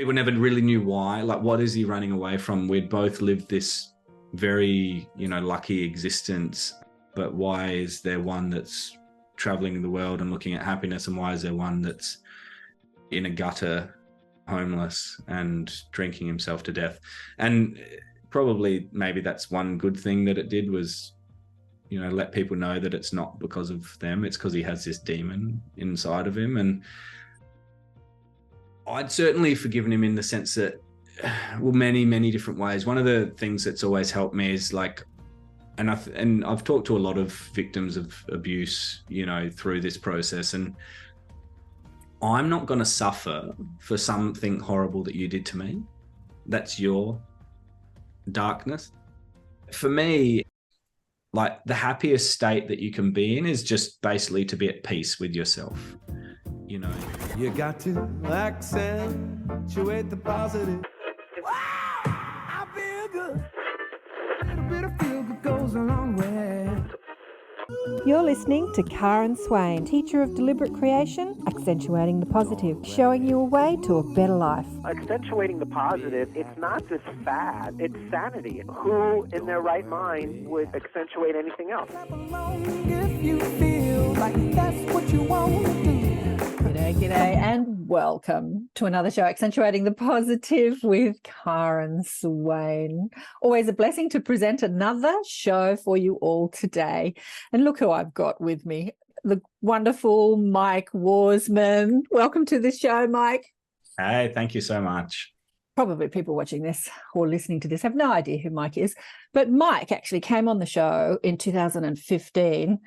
People never really knew why. Like, what is he running away from? We'd both lived this very, lucky existence. But why is there one that's traveling the world and looking at happiness, and why is there one that's in a gutter, homeless and drinking himself to death? And probably maybe that's one good thing that it did was, let people know that it's not because of them, it's because he has this demon inside of him. And I'd certainly forgiven him in the sense that, many, many different ways. One of the things that's always helped me is and I've talked to a lot of victims of abuse, through this process, and I'm not going to suffer for something horrible that you did to me. That's your darkness. For me, like, the happiest state that you can be in is just basically to be at peace with yourself. You got to accentuate the positive. Wow, I feel good. A little bit of feel good goes a long way. You're listening to Karen Swain, teacher of deliberate creation, accentuating the positive, showing you a way to a better life. Accentuating the positive, it's not just fad, it's sanity. Who in their right mind would accentuate anything else? If you feel like that's what you want to do. G'day, and welcome to another show, Accentuating the Positive with Karen Swain. Always a blessing to present another show for you all today. And look who I've got with me, the wonderful Mike Worsman. Welcome to the show, Mike. Hey, thank you so much. Probably people watching this or listening to this have no idea who Mike is, but Mike actually came on the show in 2015.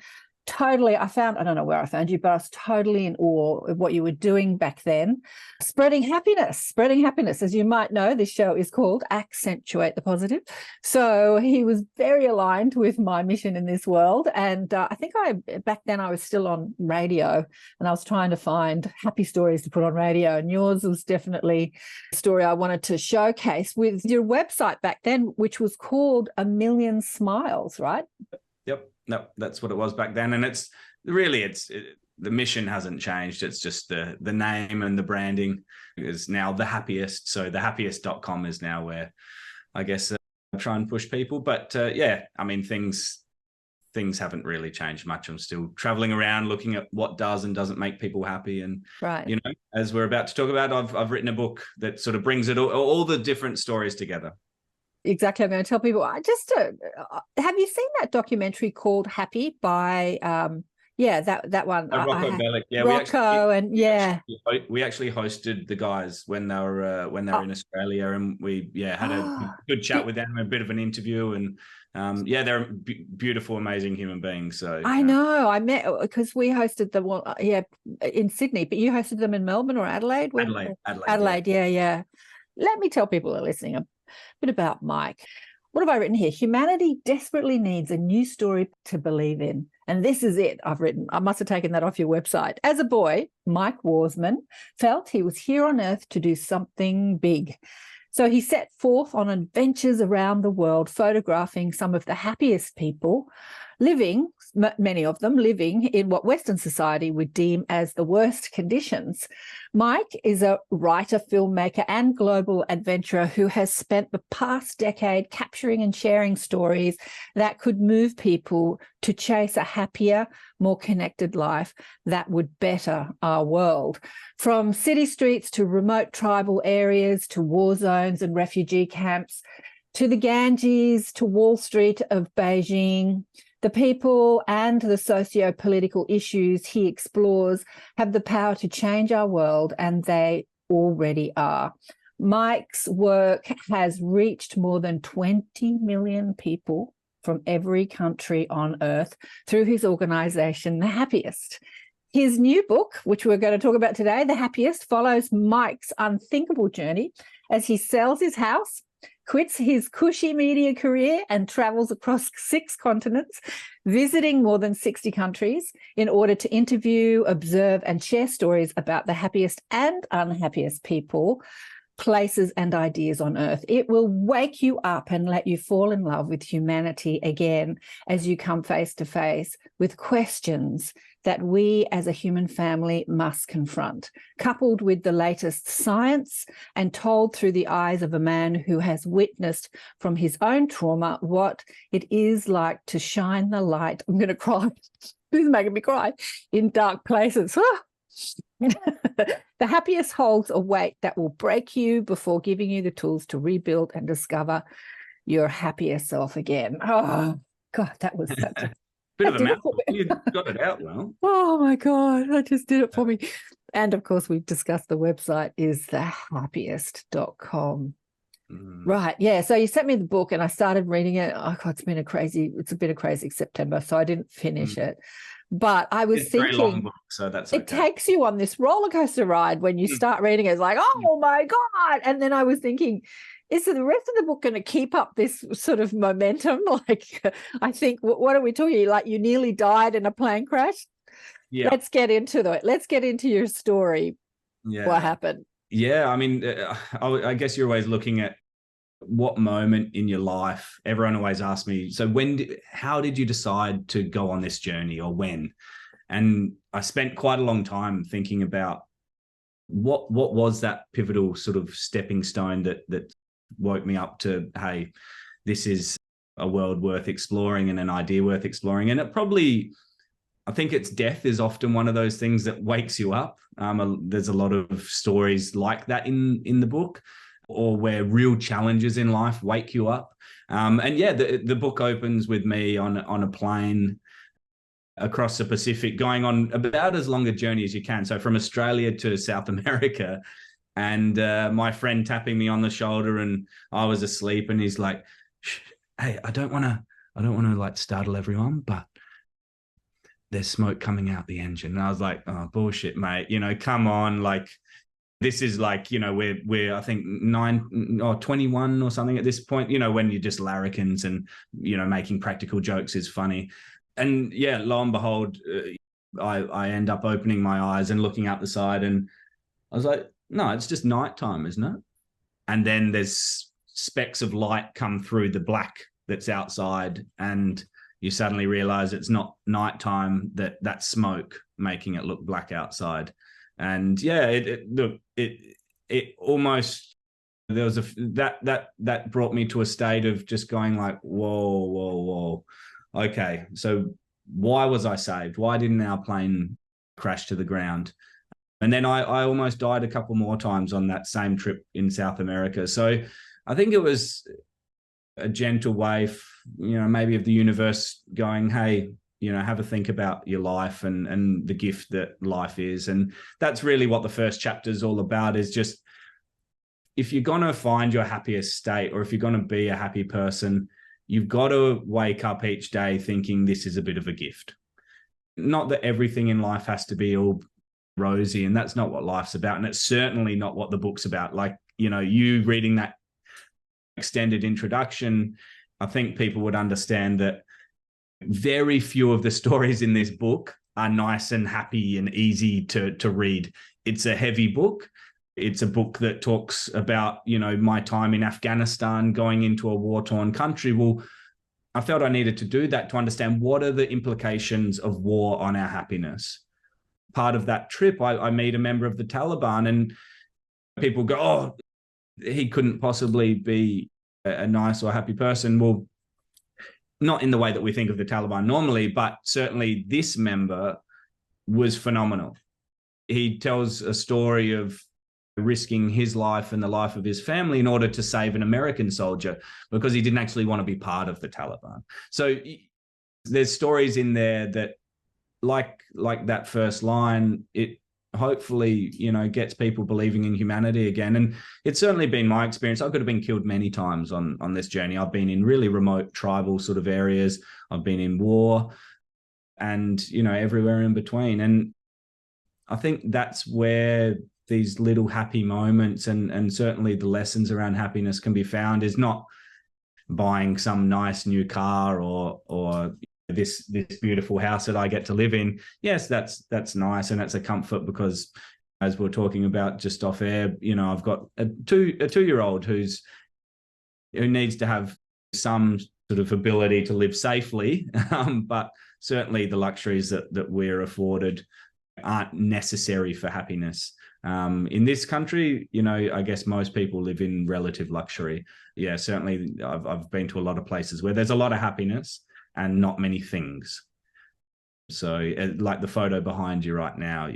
Totally, I don't know where I found you, but I was totally in awe of what you were doing back then. Spreading happiness. As you might know, this show is called Accentuate the Positive. So he was very aligned with my mission in this world. And I think back then I was still on radio, and I was trying to find happy stories to put on radio. And yours was definitely a story I wanted to showcase with your website back then, which was called A Million Smiles, right? Yep. No, that's what it was back then. And the mission hasn't changed. It's just the name and the branding is now the Happiest. So the happiest.com is now where I guess I try and push people. But things haven't really changed much. I'm still traveling around looking at what does and doesn't make people happy. And, right. As we're about to talk about, I've written a book that sort of brings it all the different stories together. Exactly. I'm going to tell people, have you seen that documentary called Happy by, that one. Rocco Bellic. Yeah, we actually hosted the guys when they were in Australia, and we had a good chat with them, a bit of an interview, and they're beautiful, amazing human beings. So I know I met, because we hosted them in Sydney, but you hosted them in Melbourne or Adelaide? Adelaide. Yeah. Let me tell people who are listening a bit about Mike. What have I written here? Humanity desperately needs a new story to believe in. And this is it I've written. I must have taken that off your website. As a boy, Mike Worsman felt he was here on earth to do something big. So he set forth on adventures around the world, photographing some of the happiest people many of them living in what Western society would deem as the worst conditions. Mike is a writer, filmmaker, and global adventurer who has spent the past decade capturing and sharing stories that could move people to chase a happier, more connected life that would better our world. From city streets to remote tribal areas to war zones and refugee camps, to the Ganges, to Wall Street of Beijing, the people and the socio-political issues he explores have the power to change our world, and they already are. Mike's work has reached more than 20 million people from every country on earth through his organisation, The Happiest. His new book, which we're going to talk about today, The Happiest, follows Mike's unthinkable journey as he sells his house, quits his cushy media career, and travels across 6 continents, visiting more than 60 countries in order to interview, observe, and share stories about the happiest and unhappiest people, places, and ideas on earth. It will wake you up and let you fall in love with humanity again as you come face to face with questions that we as a human family must confront, coupled with the latest science and told through the eyes of a man who has witnessed from his own trauma what it is like to shine the light. I'm going to cry. This is making me cry. In dark places. The Happiest holds a weight that will break you before giving you the tools to rebuild and discover your happier self again. Oh, God, that was such a bit of a mouthful. You got it out well. Oh, my God, that just did it for me. And, of course, we've discussed the website is thehappiest.com. Right. Yeah. So you sent me the book and I started reading it. Oh, God, it's been a crazy September. So I didn't finish it. But I was thinking, very long book, so that's okay. It takes you on this roller coaster ride when you start reading it. It's like, oh my God. And then I was thinking, is the rest of the book going to keep up this sort of momentum? Like, I think, what are we talking? Like, you nearly died in a plane crash? Yeah. Let's get into it. Let's get into your story. Yeah. What happened? Yeah. I mean, I guess you're always looking at what moment in your life. Everyone always asks me, so how did you decide to go on this journey, or when? And I spent quite a long time thinking about what was that pivotal sort of stepping stone that woke me up to, hey, this is a world worth exploring and an idea worth exploring. And I think it's death is often one of those things that wakes you up. There's a lot of stories like that in the book, or where real challenges in life wake you up. And yeah, the book opens with me on a plane across the Pacific, going on about as long a journey as you can. So from Australia to South America, and my friend tapping me on the shoulder, and I was asleep, and he's like, hey, I don't want to like startle everyone, but there's smoke coming out the engine. And I was like, oh, bullshit, mate. Come on, like, this is like, we're I think 9 or 21 or something at this point, when you're just larrikins and, making practical jokes is funny. And yeah, lo and behold, I end up opening my eyes and looking out the side, and I was like, no, it's just nighttime, isn't it? And then there's specks of light come through the black that's outside, and you suddenly realize it's not nighttime, that's smoke making it look black outside. And yeah, it almost, there was that brought me to a state of just going like, whoa. Okay, so why was I saved? Why didn't our plane crash to the ground? And then I almost died a couple more times on that same trip in South America. So I think it was a gentle way, maybe of the universe going, hey, have a think about your life and the gift that life is. And that's really what the first chapter is all about, is just, if you're going to find your happiest state, or if you're going to be a happy person, you've got to wake up each day thinking this is a bit of a gift. Not that everything in life has to be all rosy, and that's not what life's about. And it's certainly not what the book's about. Like, you reading that extended introduction, I think people would understand that very few of the stories in this book are nice and happy and easy to read. It's a heavy book. It's a book that talks about, my time in Afghanistan, going into a war-torn country. Well, I felt I needed to do that to understand what are the implications of war on our happiness. Part of that trip, I meet a member of the Taliban, and people go, oh, he couldn't possibly be a nice or happy person. Well, not in the way that we think of the Taliban normally, but certainly this member was phenomenal. He tells a story of risking his life and the life of his family in order to save an American soldier, because he didn't actually want to be part of the Taliban. So there's stories in there that, like that first line, it hopefully, gets people believing in humanity again. And it's certainly been my experience. I could have been killed many times on this journey. I've been in really remote tribal sort of areas. I've been in war, and, everywhere in between. And I think that's where these little happy moments and certainly the lessons around happiness can be found, is not buying some nice new car or this beautiful house that I get to live in. Yes, that's nice, and that's a comfort, because as we're talking about just off air, I've got a 2-year-old who needs to have some sort of ability to live safely, but certainly the luxuries that we're afforded aren't necessary for happiness. In this country, I guess most people live in relative luxury. Yeah, certainly I've been to a lot of places where there's a lot of happiness and not many things. So like the photo behind you right now,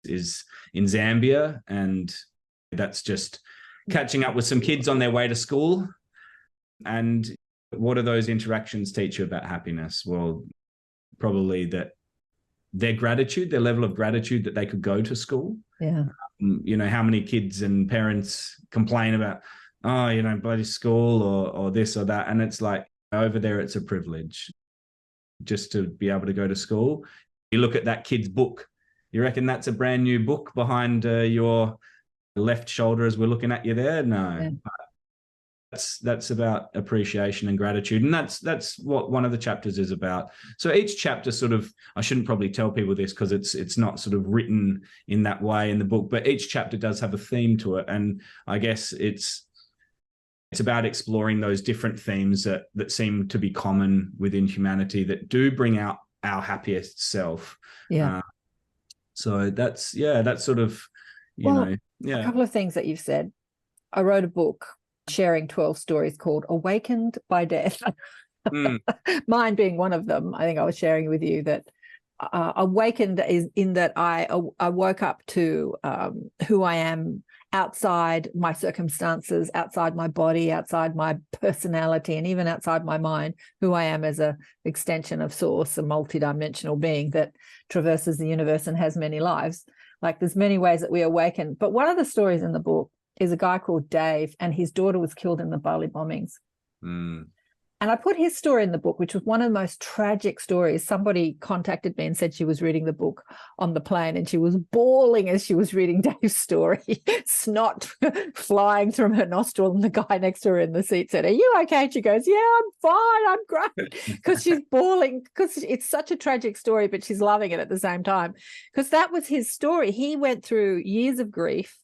is in Zambia, and that's just catching up with some kids on their way to school. And what do those interactions teach you about happiness? Well, probably that their level of gratitude that they could go to school. Yeah. How many kids and parents complain about, bloody school or this or that. And it's like, over there, it's a privilege just to be able to go to school. You look at that kid's book. You reckon that's a brand new book behind your left shoulder as we're looking at you there? No. Yeah. That's about appreciation and gratitude. And that's what one of the chapters is about. So each chapter sort of, I shouldn't probably tell people this because it's not sort of written in that way in the book, but each chapter does have a theme to it. And I guess it's about exploring those different themes that seem to be common within humanity that do bring out our happiest self. Yeah. So that's sort of, a couple of things that you've said. I wrote a book sharing 12 stories called Awakened by Death. Mine being one of them. I think I was sharing with you that awakened is in that I woke up to who I am outside my circumstances, outside my body, outside my personality, and even outside my mind, who I am as an extension of Source, a multidimensional being that traverses the universe and has many lives. Like there's many ways that we awaken. But one of the stories in the book is a guy called Dave, and his daughter was killed in the Bali bombings. And I put his story in the book, which was one of the most tragic stories. Somebody contacted me and said she was reading the book on the plane and she was bawling as she was reading Dave's story, snot flying from her nostril, and the guy next to her in the seat said, "Are you okay?" And she goes, "Yeah, I'm fine, I'm great," because she's bawling, because it's such a tragic story, but she's loving it at the same time, because that was his story. He went through years of grief,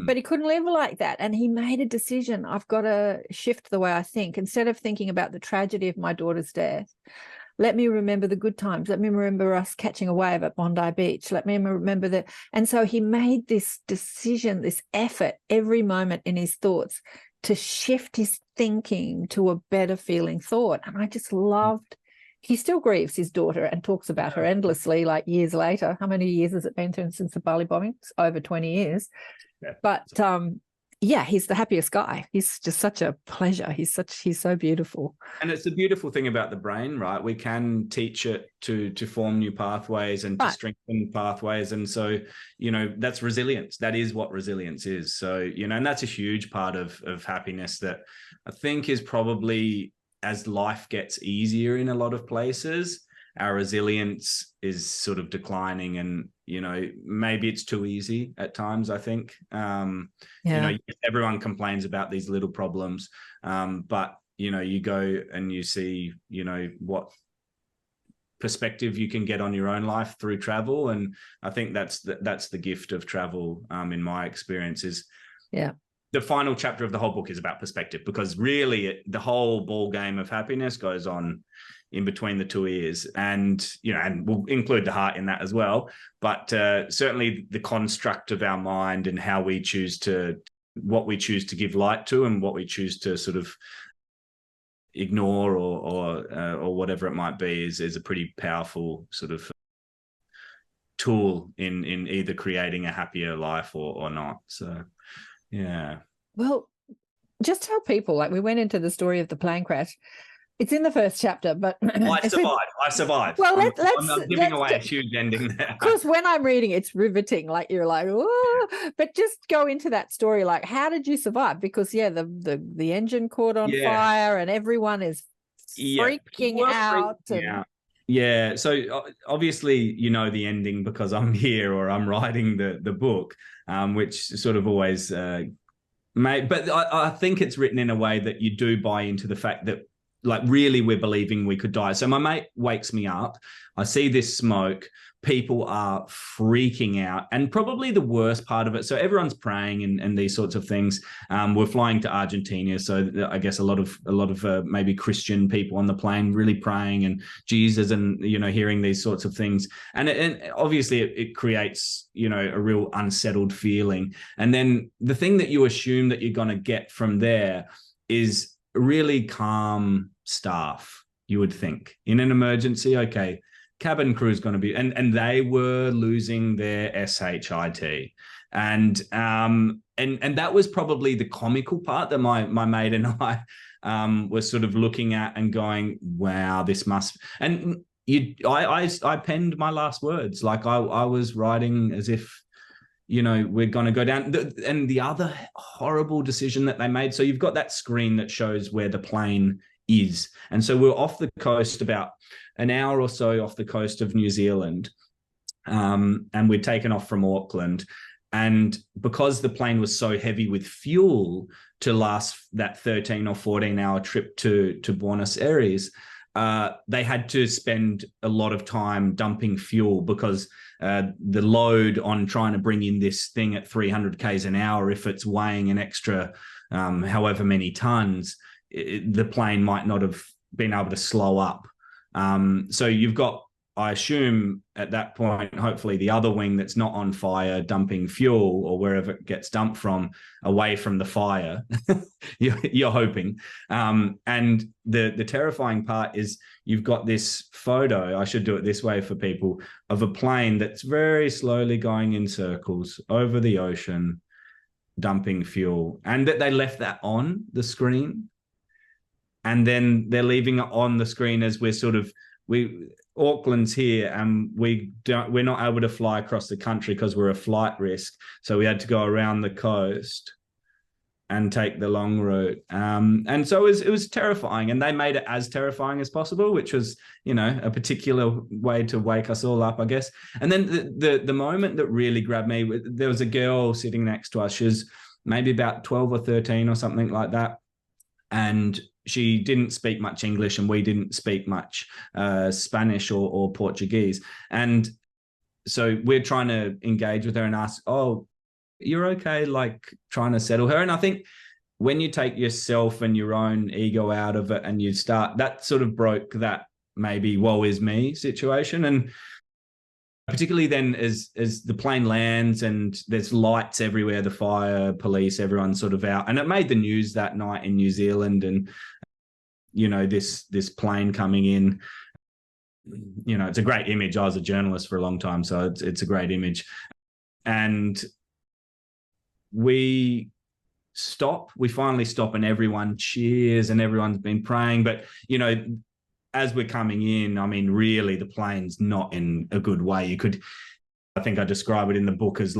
but he couldn't live like that. And he made a decision. I've got to shift the way I think. Instead of thinking about the tragedy of my daughter's death, let me remember the good times. Let me remember us catching a wave at Bondi Beach. Let me remember that. And so he made this decision, this effort every moment in his thoughts to shift his thinking to a better feeling thought. And I just loved, he still grieves his daughter and talks about her endlessly, like years later. How many years has it been since the Bali bombings? Over 20 years. Yeah. But he's the happiest guy. He's just such a pleasure. He's so beautiful. And it's the beautiful thing about the brain, right? We can teach it to form new pathways and to strengthen pathways. And so, that's resilience. That is what resilience is. So, and that's a huge part of happiness that I think is probably, as life gets easier in a lot of places, our resilience is sort of declining, and maybe it's too easy at times, I think. Everyone complains about these little problems, but you go and you see what perspective you can get on your own life through travel. And I think that's the gift of travel, in my experience. Is the final chapter of the whole book is about perspective, because really the whole ball game of happiness goes on in between the two ears, and and we'll include the heart in that as well. But certainly the construct of our mind and how we choose what we choose to give light to, and what we choose to sort of ignore or whatever it might be is a pretty powerful sort of tool in either creating a happier life or not. So, yeah. Well, just tell people, like we went into the story of the plane crash. It's in the first chapter, but I survived. Well, I'm giving away a huge ending there. Because when I'm reading, it's riveting. Like you're like, oh, but just go into that story. Like, how did you survive? Because the engine caught on fire, and everyone is freaking out. Yeah. So obviously, the ending because I'm here or I'm writing the book, which sort of always but I think it's written in a way that you do buy into the fact that like really we're believing we could die. So my mate wakes me up. I see this smoke. People are freaking out, and probably the worst part of it. So everyone's praying and these sorts of things. We're flying to Argentina, so I guess a lot of maybe Christian people on the plane really praying and Jesus, and hearing these sorts of things, and obviously it creates a real unsettled feeling. And then the thing that you assume that you're going to get from there is really calm staff. You would think in an emergency, okay, cabin crew is going to be, and they were losing their SHIT, and that was probably the comical part that my mate and I were sort of looking at and going, wow, this must. And I penned my last words, like I was writing as if we're going to go down. And the other horrible decision that they made. So you've got that screen that shows where the plane is, and so we're off the coast, about an hour or so off the coast of New Zealand, and we'd taken off from Auckland. And because the plane was so heavy with fuel to last that 13 or 14 hour trip to Buenos Aires, they had to spend a lot of time dumping fuel, because the load on trying to bring in this thing at 300 k's an hour, if it's weighing an extra however many tons, the plane might not have been able to slow up. So you've got, I assume at that point, hopefully the other wing that's not on fire dumping fuel, or wherever it gets dumped from, away from the fire. you're hoping. And the terrifying part is you've got this photo, I should do it this way for people, of a plane that's very slowly going in circles over the ocean, dumping fuel, and that they left that on the screen. And then they're leaving it on the screen as Auckland's here, and we're not able to fly across the country because we're a flight risk. So we had to go around the coast and take the long route. And so it was terrifying, and they made it as terrifying as possible, which was, a particular way to wake us all up, I guess. And then the moment that really grabbed me, there was a girl sitting next to us. She was maybe about 12 or 13 or something like that. And she didn't speak much English, and we didn't speak much Spanish or Portuguese. And so we're trying to engage with her and ask, oh, you're okay, like trying to settle her. And I think when you take yourself and your own ego out of it and you start, that sort of broke that maybe woe is me situation. And particularly then as the plane lands and there's lights everywhere, the fire, police, everyone's sort of out. And it made the news that night in New Zealand. And, this plane coming in, it's a great image. I was a journalist for a long time, so it's a great image. And we finally stop, and everyone cheers and everyone's been praying. But, as we're coming in, I mean, really the plane's not in a good way. I think I describe it in the book as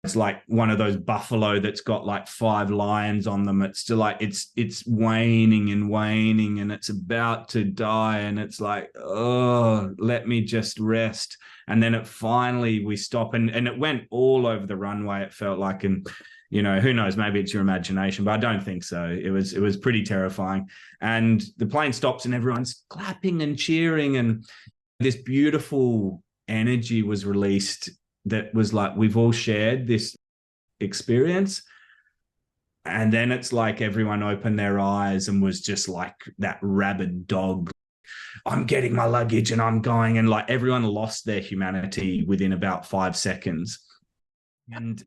it's like one of those buffalo that's got like 5 lions on them. It's still like it's waning and waning, and it's about to die, and it's like, oh, let me just rest. And then we stop, and it went all over the runway, it felt like. And who knows, maybe it's your imagination, but I don't think so. It was pretty terrifying. And the plane stops and everyone's clapping and cheering, and this beautiful energy was released that was like, we've all shared this experience. And then it's like everyone opened their eyes and was just like that rabid dog. I'm getting my luggage and I'm going, and like everyone lost their humanity within about 5 seconds. And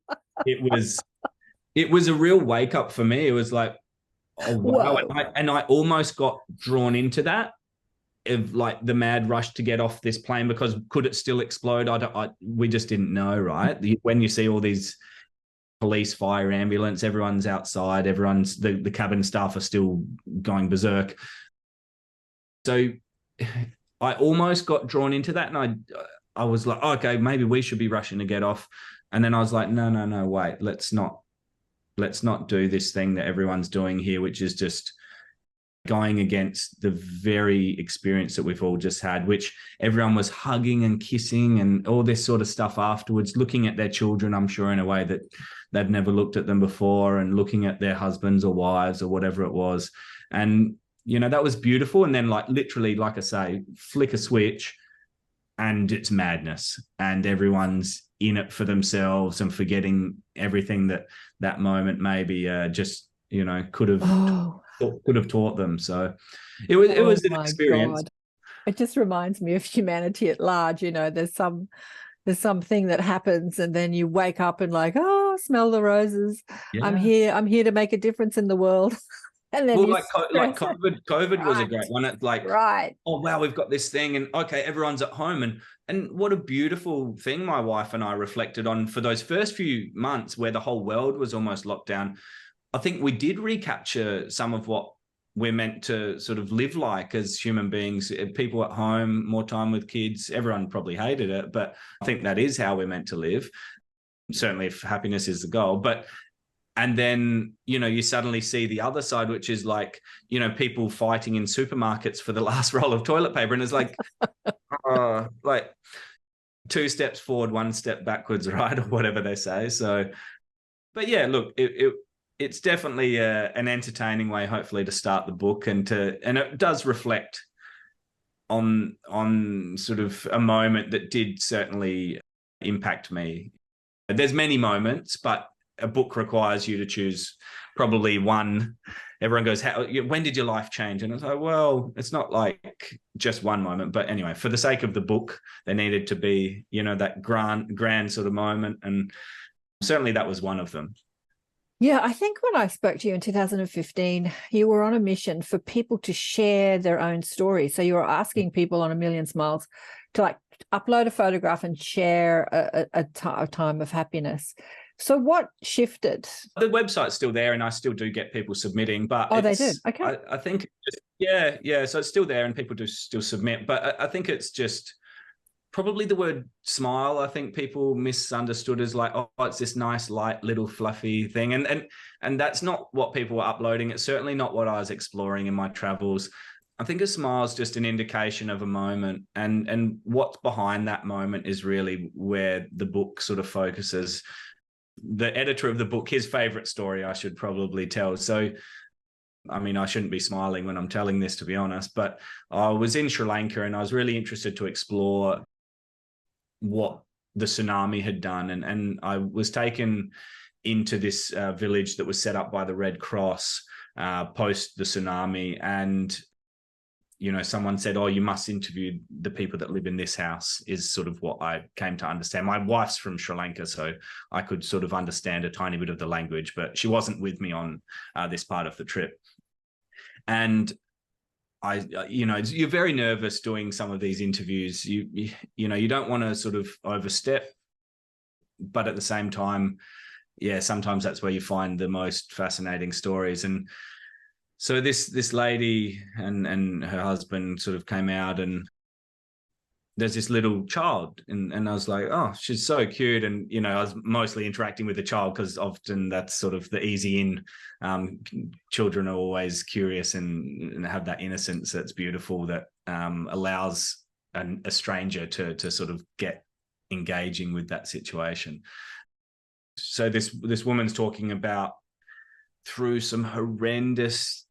it was a real wake up for me. It was like, oh, wow. And I almost got drawn into that, of like the mad rush to get off this plane, because could it still explode? We just didn't know, right? When you see all these police, fire, ambulance, everyone's outside, the cabin staff are still going berserk. So I almost got drawn into that, and I was like, oh, okay, maybe we should be rushing to get off. And then I was like, no, wait, let's not do this thing that everyone's doing here, which is just going against the very experience that we've all just had, which everyone was hugging and kissing and all this sort of stuff afterwards, looking at their children, I'm sure, in a way that they've never looked at them before, and looking at their husbands or wives or whatever it was. And that was beautiful. And then like literally, like I say, flick a switch and it's madness and everyone's in it for themselves and forgetting everything that moment maybe just, could have taught them. So it was an experience. God. It just reminds me of humanity at large. There's something that happens and then you wake up and like, oh, smell the roses. Yeah. I'm here to make a difference in the world. And then like COVID was a great one. It's like, right. Oh wow, we've got this thing, and okay, everyone's at home, and what a beautiful thing my wife and I reflected on for those first few months where the whole world was almost locked down. I think we did recapture some of what we're meant to sort of live like as human beings, people at home, more time with kids. Everyone probably hated it, but I think that is how we're meant to live. Certainly if happiness is the goal, and then, you suddenly see the other side, which is like, people fighting in supermarkets for the last roll of toilet paper. And it's like, like 2 steps forward, 1 step backwards, right? Or whatever they say. So, but yeah, look, it's definitely an entertaining way, hopefully, to start the book and it does reflect on sort of a moment that did certainly impact me. There's many moments, but a book requires you to choose probably one. Everyone goes, when did your life change? And it's like, well, it's not like just one moment. But anyway, for the sake of the book, there needed to be, that grand sort of moment. And certainly that was one of them. Yeah, I think when I spoke to you in 2015, you were on a mission for people to share their own story. So you were asking people on A Million Smiles to like upload a photograph and share a time of happiness. So what shifted? The website's still there and I still do get people submitting, but they did. Okay. I think, yeah. So it's still there and people do still submit, but I think it's just probably the word smile. I think people misunderstood as like, oh, it's this nice, light, little fluffy thing. And that's not what people were uploading. It's certainly not what I was exploring in my travels. I think a smile is just an indication of a moment, and what's behind that moment is really where the book sort of focuses. The editor of the book, his favorite story, I should probably tell. So, I mean, I shouldn't be smiling when I'm telling this, to be honest, but I was in Sri Lanka and I was really interested to explore what the tsunami had done. And I was taken into this village that was set up by the Red Cross post the tsunami. And someone said, oh, you must interview the people that live in this house, is sort of what I came to understand. My wife's from Sri Lanka, so I could sort of understand a tiny bit of the language, but she wasn't with me on this part of the trip. And you're very nervous doing some of these interviews. You don't want to sort of overstep, but at the same time, yeah, sometimes that's where you find the most fascinating stories. And so this lady and her husband sort of came out, and there's this little child, and I was like, oh, she's so cute. And I was mostly interacting with the child because often that's sort of the easy in. Children are always curious and have that innocence that's beautiful, that allows a stranger to sort of get engaging with that situation. So this woman's talking about, through some horrendous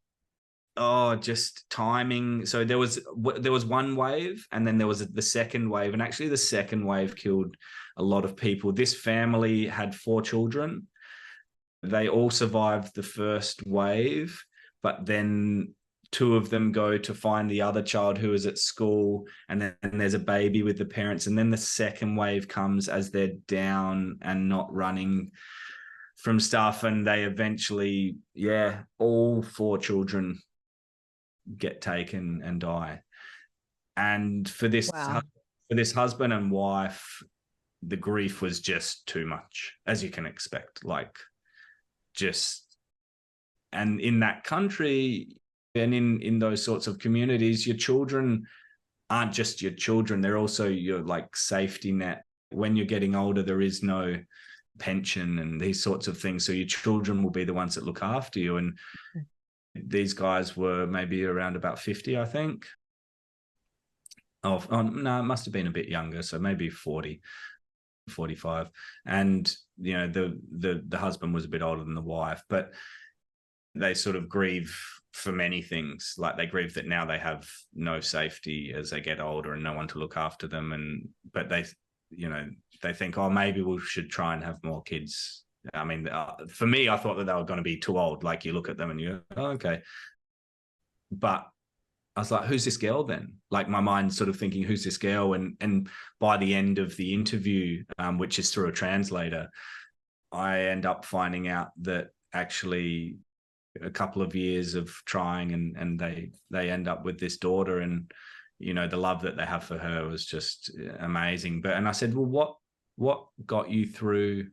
just timing. So there was one wave, and then there was the second wave, and actually the second wave killed a lot of people. This family had 4 children. They all survived the first wave, but then 2 of them go to find the other child who is at school, and then there's a baby with the parents, and then the second wave comes as they're down and not running from stuff, and they eventually, all 4 children get taken and die. And for this husband and wife, the grief was just too much, as you can expect. And in that country and in those sorts of communities, your children aren't just your children, they're also your like safety net. When you're getting older, there is no pension and these sorts of things, so your children will be the ones that look after you. And these guys were maybe around about 50, I think. No, it must have been a bit younger, so maybe 40, 45. And the husband was a bit older than the wife, but they sort of grieve for many things. Like they grieve that now they have no safety as they get older and no one to look after them. But they, they think, oh, maybe we should try and have more kids. I mean, for me, I thought that they were going to be too old. Like you look at them and you go, oh, okay. But I was like, who's this girl then? Like my mind sort of thinking, who's this girl? And by the end of the interview, which is through a translator, I end up finding out that actually a couple of years of trying and they end up with this daughter, and the love that they have for her was just amazing. And I said, well, what got you through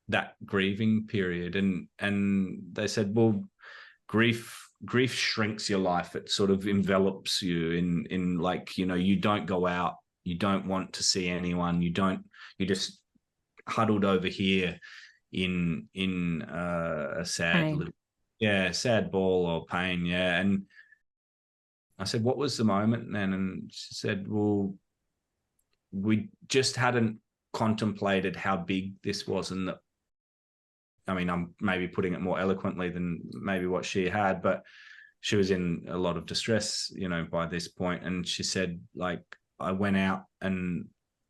that grieving period? And they said, well, grief shrinks your life. It sort of envelops you in like, you don't go out, you don't want to see anyone, you're just huddled over here in a sad sad ball or pain. And I said, what was the moment then? And she said, well, we just hadn't contemplated how big this was. And that, I mean, I'm maybe putting it more eloquently than maybe what she had, but she was in a lot of distress, by this point. And she said, like, I went out and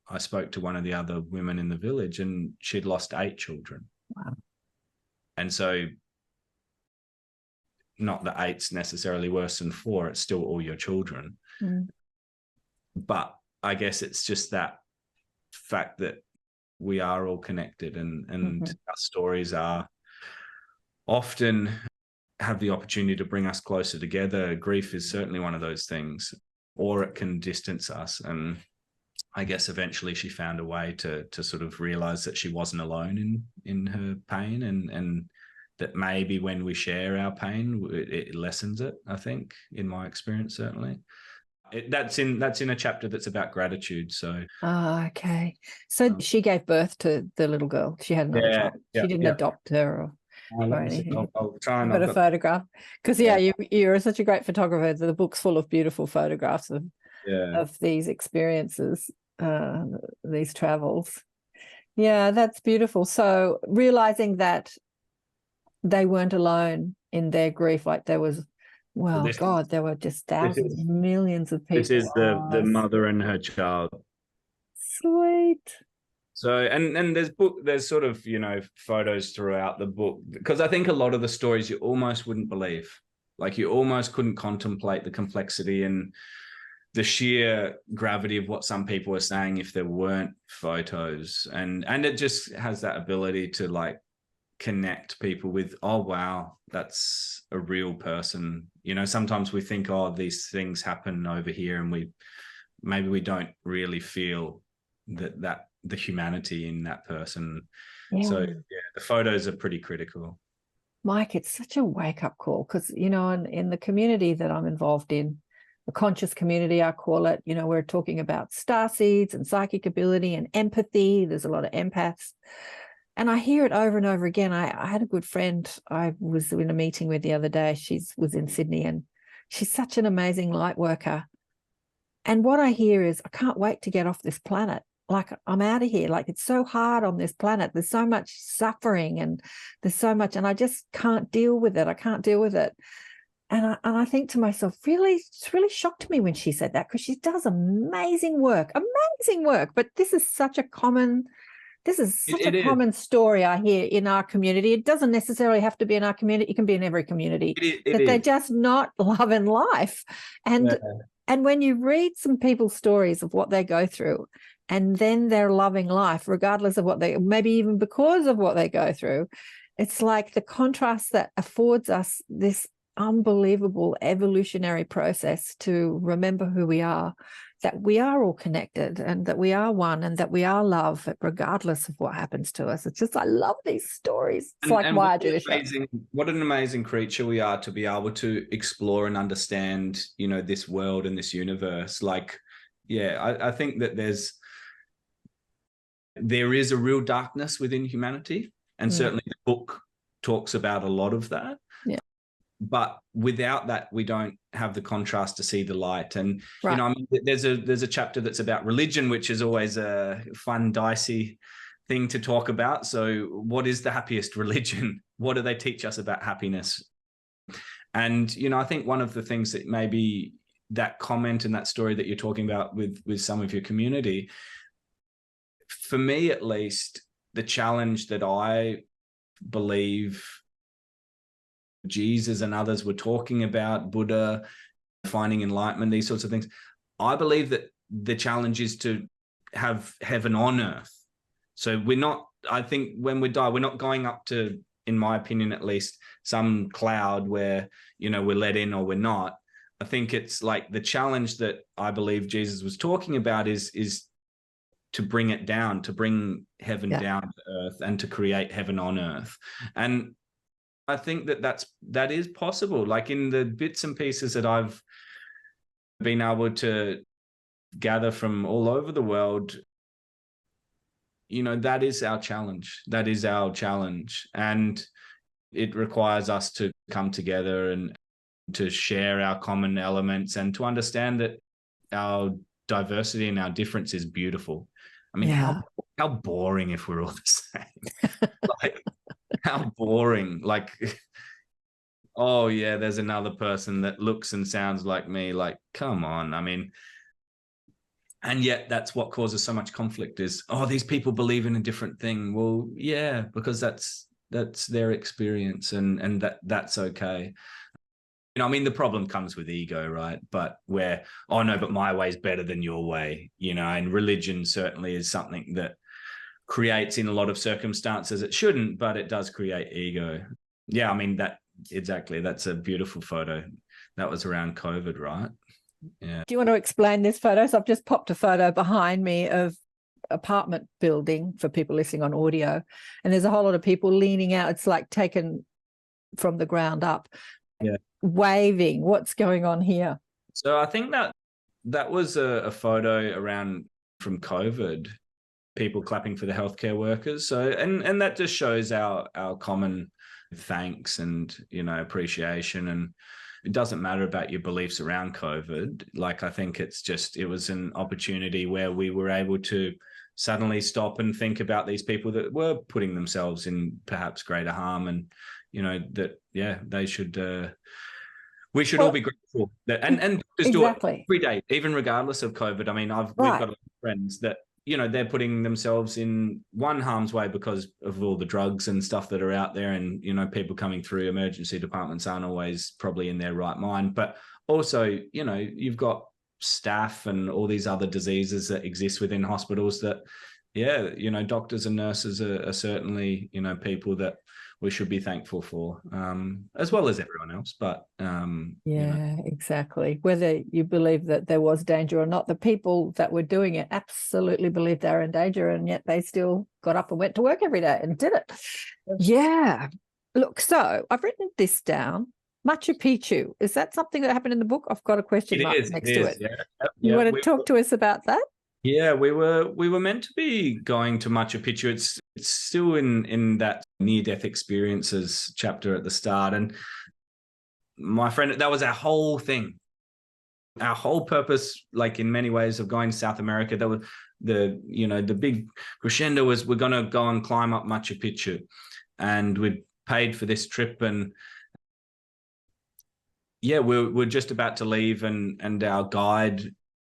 I spoke to one of the other women in the village, and she'd lost 8 children. Wow. And so not that 8's necessarily worse than 4, it's still all your children. Mm. But I guess it's just that fact that we are all connected, and our stories are often have the opportunity to bring us closer together. Grief is certainly one of those things, or it can distance us. And I guess eventually she found a way to sort of realize that she wasn't alone in her pain, and that maybe when we share our pain, it lessens it, I think, in my experience, certainly. That's in a chapter that's about gratitude. So okay. So she gave birth to the little girl. She had another child. She didn't adopt her or anything. I'll try and I've got a photograph, because you're such a great photographer. The book's full of beautiful photographs of these experiences, these travels. Yeah, that's beautiful. So realizing that they weren't alone in their grief, like there was, there were just thousands, millions of people. This is the mother and her child. Sweet. So, and there's sort of, photos throughout the book, because I think a lot of the stories you almost wouldn't believe. Like you almost couldn't contemplate the complexity and the sheer gravity of what some people were saying if there weren't photos. And it just has that ability to like connect people with, oh wow, that's a real person. Sometimes we think, oh, these things happen over here, and maybe we don't really feel that the humanity in that person. So the photos are pretty critical. Mike, it's such a wake-up call, because in the community that I'm involved in, the conscious community, I call it, we're talking about starseeds and psychic ability and empathy. There's a lot of empaths. And I hear it over and over again. I had a good friend I was in a meeting with the other day. She was in Sydney, and she's such an amazing light worker. And what I hear is, I can't wait to get off this planet. Like, I'm out of here. Like, it's so hard on this planet. There's so much suffering, and there's so much, and I just can't deal with it. I can't deal with it. And I think to myself, it's really shocked me when she said that, because she does amazing work. But this is such a common story I hear in our community. It doesn't necessarily have to be in our community. It can be in every community. They're just not loving life. And when you read some people's stories of what they go through, and then they're loving life, regardless of maybe even because of what they go through, it's like the contrast that affords us this unbelievable evolutionary process to remember who we are, that we are all connected, and that we are one, and that we are love, regardless of what happens to us. It's just, I love these stories. It's why I do this show. What an amazing creature we are to be able to explore and understand, this world and this universe. Like, I think that there is a real darkness within humanity, and certainly the book talks about a lot of that. But without that, we don't have the contrast to see the light. And there's a chapter that's about religion, which is always a fun, dicey thing to talk about. So what is the happiest religion? What do they teach us about happiness? And, you know, I think one of the things that maybe that comment and that story that you're talking about with some of your community, for me at least, the challenge that I believe Jesus and others were talking about, Buddha, finding enlightenment, these sorts of things, I believe that the challenge is to have heaven on earth. So we're not, I think when we die, we're not going up to, in my opinion at least, some cloud where, you know, we're let in or we're not. I think it's like the challenge that I believe Jesus was talking about is to bring it down, to bring heaven down to earth and to create heaven on earth. And I think that is possible. Like in the bits and pieces that I've been able to gather from all over the world, you know, that is our challenge. That is our challenge. And it requires us to come together and to share our common elements and to understand that our diversity and our difference is beautiful. I mean, how boring if we're all the same. Like, how boring. Like, oh yeah, there's another person that looks and sounds like me. Like, come on. I mean, and yet that's what causes so much conflict is, oh, these people believe in a different thing. Well, yeah, because that's their experience, and that's okay. You know, I mean, the problem comes with ego, right? But where, oh no, but my way is better than your way, you know, and religion certainly is something that creates in a lot of circumstances. It shouldn't, but it does create ego. Yeah, I mean, exactly. That's a beautiful photo. That was around COVID, right? Yeah. Do you want to explain this photo? So I've just popped a photo behind me of apartment building for people listening on audio, and there's a whole lot of people leaning out. It's like taken from the ground up. Yeah. Waving. What's going on here? So I think that was a photo around from COVID, people clapping for the healthcare workers. So and that just shows our common thanks and, you know, appreciation. And it doesn't matter about your beliefs around COVID. Like, I think it was an opportunity where we were able to suddenly stop and think about these people that were putting themselves in perhaps greater harm, and, you know, that, yeah, they should, we should all be grateful that, and just do it every day, even regardless of COVID. I mean, we've got a lot of friends that, you know, they're putting themselves in one harm's way because of all the drugs and stuff that are out there. And, you know, people coming through emergency departments aren't always probably in their right mind. But also, you know, you've got staph and all these other diseases that exist within hospitals that, yeah, you know, doctors and nurses are certainly, you know, people that we should be thankful for, as well as everyone else. But exactly. Whether you believe that there was danger or not, the people that were doing it absolutely believed they were in danger, and yet they still got up and went to work every day and did it. Yeah. Look, so I've written this down. Machu Picchu. Is that something that happened in the book? I've got a question mark next to it. Yeah. You want to talk to us about that? Yeah, we were meant to be going to Machu Picchu. It's still in that near-death experiences chapter at the start. And my friend, that was our whole thing. Our whole purpose, like in many ways, of going to South America, that was the big crescendo was we're going to go and climb up Machu Picchu. And we'd paid for this trip, and yeah, we're just about to leave, and our guide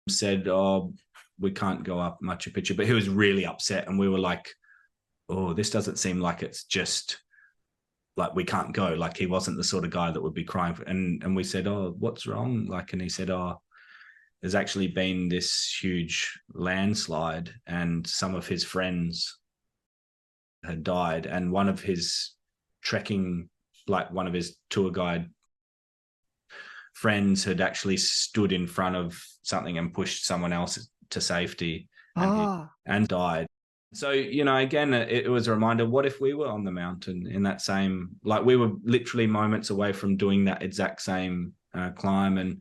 said, oh, we can't go up Machu Picchu, but he was really upset. And we were like, oh, this doesn't seem like it's just like we can't go. Like, he wasn't the sort of guy that would be crying for, and we said, oh, what's wrong? Like, and he said, oh, there's actually been this huge landslide and some of his friends had died. And one of his one of his tour guide friends had actually stood in front of something and pushed someone else to safety and died. So, you know, again, it was a reminder, what if we were on the mountain in that same, like, we were literally moments away from doing that exact same climb. And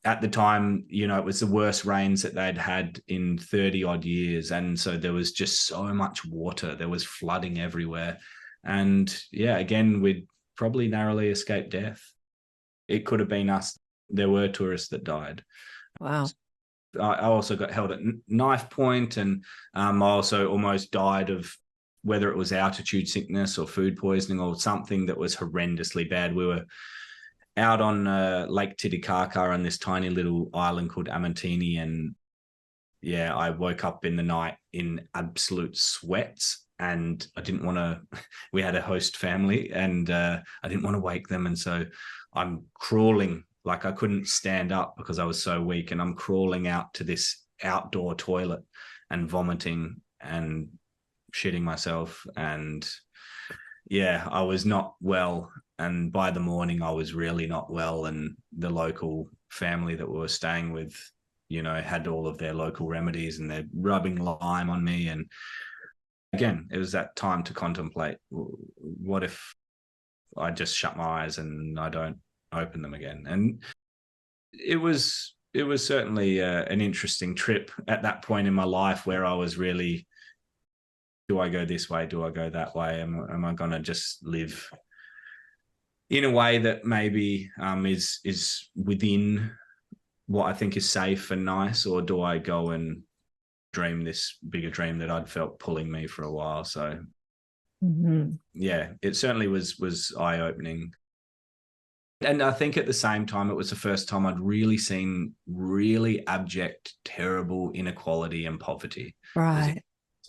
at the time, you know, it was the worst rains that they'd had in 30 odd years. And so there was just so much water. There was flooding everywhere. And yeah, again, we'd probably narrowly escaped death. It could have been us. There were tourists that died. Wow. I also got held at knife point, and I also almost died of, whether it was altitude sickness or food poisoning or something that was horrendously bad. We were out on Lake Titicaca on this tiny little island called Amatini. And yeah, I woke up in the night in absolute sweats, and I didn't want to, we had a host family, and I didn't want to wake them. And so I'm crawling, like I couldn't stand up because I was so weak. And I'm crawling out to this outdoor toilet and vomiting and shitting myself. And yeah, I was not well. And by the morning, I was really not well. And the local family that we were staying with, you know, had all of their local remedies, and they're rubbing lime on me. And again, it was that time to contemplate, what if I just shut my eyes and I don't open them again? And it was certainly an interesting trip at that point in my life, where I was really, do I go this way? Do I go that way? Am I going to just live in a way that maybe is within what I think is safe and nice, or do I go and dream this bigger dream that I'd felt pulling me for a while? So yeah, it certainly was eye-opening. And I think at the same time, it was the first time I'd really seen really abject, terrible inequality and poverty. Right.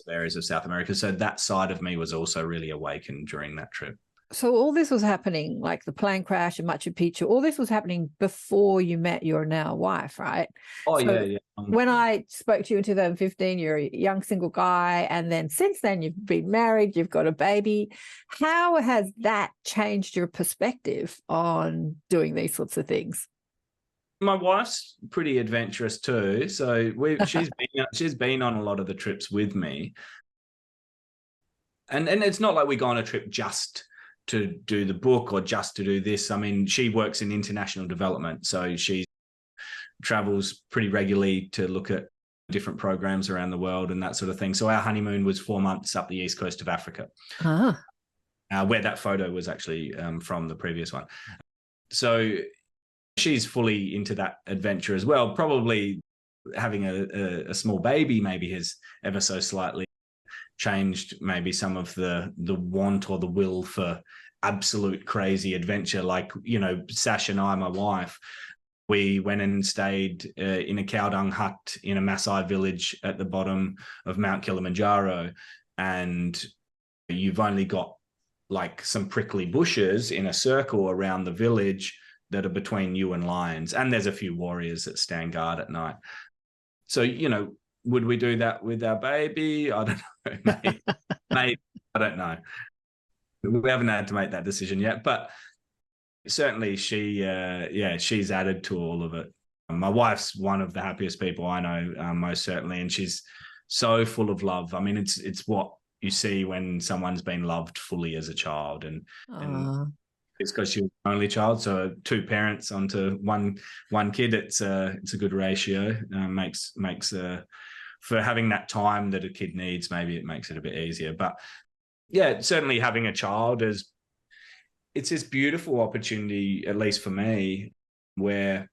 Areas of South America. So that side of me was also really awakened during that trip. So all this was happening, like the plane crash in Machu Picchu, all this was happening before you met your now wife, right? Oh, so yeah. When I spoke to you in 2015, you're a young single guy. And then since then, you've been married, you've got a baby. How has that changed your perspective on doing these sorts of things? My wife's pretty adventurous too, so she's been on a lot of the trips with me, and it's not like we go on a trip just to do the book or just to do this. I mean, she works in international development, so she travels pretty regularly to look at different programs around the world and that sort of thing. So our honeymoon was 4 months up the east coast of Africa, where that photo was actually from the previous one. So she's fully into that adventure as well. Probably having a small baby maybe has ever so slightly changed maybe some of the want or the will for absolute crazy adventure. Like, you know, Sash and I, my wife, we went and stayed in a cow dung hut in a Maasai village at the bottom of Mount Kilimanjaro. And you've only got like some prickly bushes in a circle around the village that are between you and lions. And there's a few warriors that stand guard at night. So, you know, would we do that with our baby? I don't know. Maybe. I don't know. We haven't had to make that decision yet, but certainly she's added to all of it. My wife's one of the happiest people I know, most certainly. And she's so full of love. I mean, it's what you see when someone's been loved fully as a child. And it's because she was the only child, so 2 parents onto one kid. It's a good ratio. Makes for having that time that a kid needs. Maybe it makes it a bit easier. But yeah, certainly having a child it's this beautiful opportunity, at least for me, where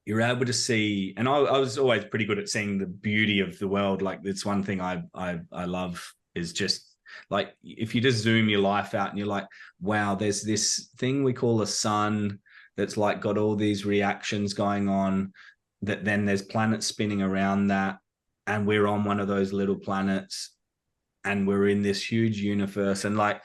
you're able to see. And I was always pretty good at seeing the beauty of the world. Like, it's one thing I love is just, like, if you just zoom your life out and you're like, wow, there's this thing we call a sun that's like got all these reactions going on, that then there's planets spinning around that, and we're on one of those little planets, and we're in this huge universe, and like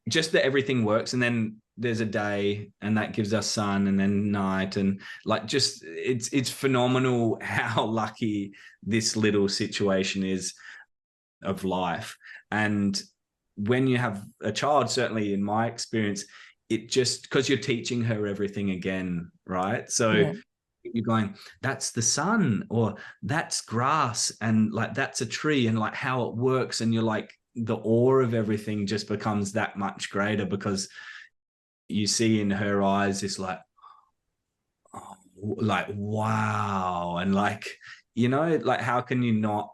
just that everything works. And then there's a day, and that gives us sun, and then night, and like just it's phenomenal how lucky this little situation is of life. And when you have a child, certainly in my experience, it just, because you're teaching her everything again, right? So you're going, that's the sun, or that's grass, and like that's a tree, and like how it works. And you're like, the awe of everything just becomes that much greater, because you see in her eyes this like, oh, like, wow. And like, you know, like, how can you not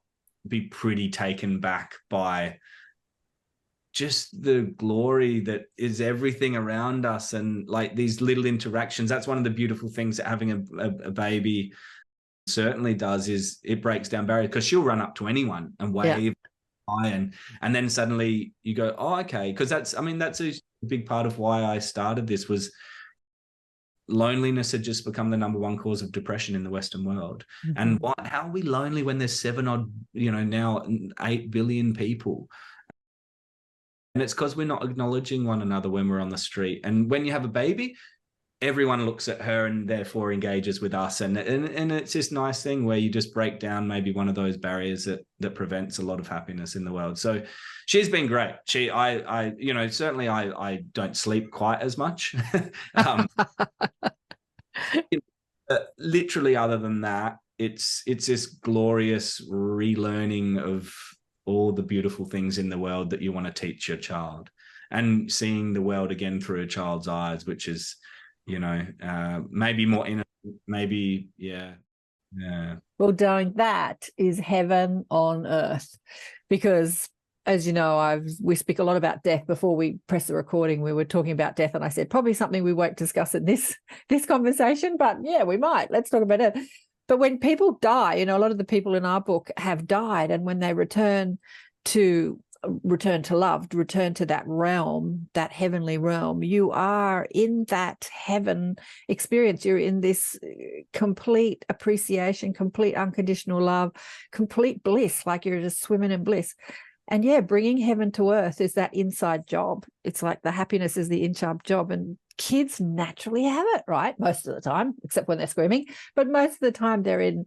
be pretty taken back by just the glory that is everything around us, and like these little interactions. That's one of the beautiful things that having a baby certainly does, is it breaks down barriers, because she'll run up to anyone and wave, and then suddenly you go, oh, okay. Because that's a big part of why I started this, was loneliness had just become the #1 cause of depression in the Western world. Mm-hmm. And how are we lonely when there's 7 odd, now 8 billion people? And it's because we're not acknowledging one another when we're on the street. And when you have a baby, everyone looks at her and therefore engages with us. And it's this nice thing where you just break down maybe one of those barriers that prevents a lot of happiness in the world. So she's been great. Certainly I don't sleep quite as much. Literally, other than that, it's this glorious relearning of all the beautiful things in the world that you want to teach your child, and seeing the world again through a child's eyes, which is, maybe more innocent, maybe, yeah. Well, darling, that is heaven on earth, because as you know, we speak a lot about death. Before we press the recording, we were talking about death, and I said probably something we won't discuss in this conversation, but yeah, we might. Let's talk about it. But when people die, a lot of the people in our book have died, and when they return to love, return to that realm, that heavenly realm, you are in that heaven experience. You're in this complete appreciation, complete unconditional love, complete bliss, like you're just swimming in bliss. And yeah, bringing heaven to earth is that inside job. It's like the happiness is the inside job, and kids naturally have it, right? Most of the time, except when they're screaming, but most of the time they're in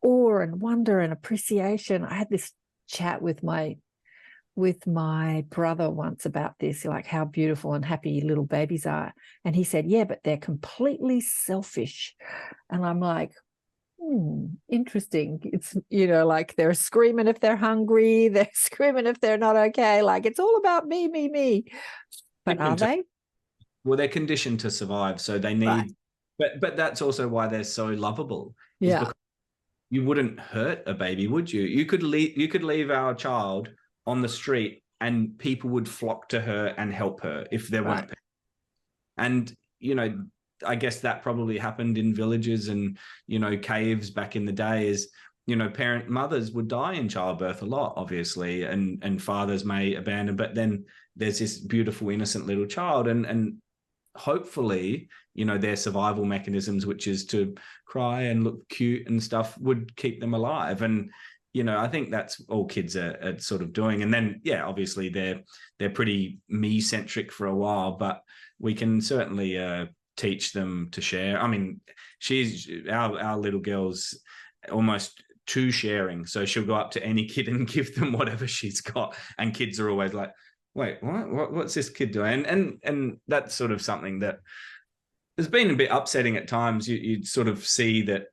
awe and wonder and appreciation. I had this chat with my brother once about this, like how beautiful and happy little babies are. And he said, yeah, but they're completely selfish. And I'm like, interesting. It's, like they're screaming if they're hungry, they're screaming if they're not okay. Like it's all about me, me, me. But are they? Well, they're conditioned to survive. So they need, right. But that's also why they're so lovable. Yeah. You wouldn't hurt a baby, would you? You could leave our child on the street and people would flock to her and help her if there weren't people. And, I guess that probably happened in villages and, caves back in the day is, mothers would die in childbirth a lot, obviously, and fathers may abandon, but then there's this beautiful, innocent little child. And hopefully, their survival mechanisms, which is to cry and look cute and stuff, would keep them alive. And, I think that's all kids are sort of doing. And then, yeah, obviously they're pretty me-centric for a while, but we can certainly teach them to share. I mean, our little girl's almost too sharing. So she'll go up to any kid and give them whatever she's got. And kids are always like, wait, what's this kid doing? And that's sort of something that has been a bit upsetting at times. You'd sort of see that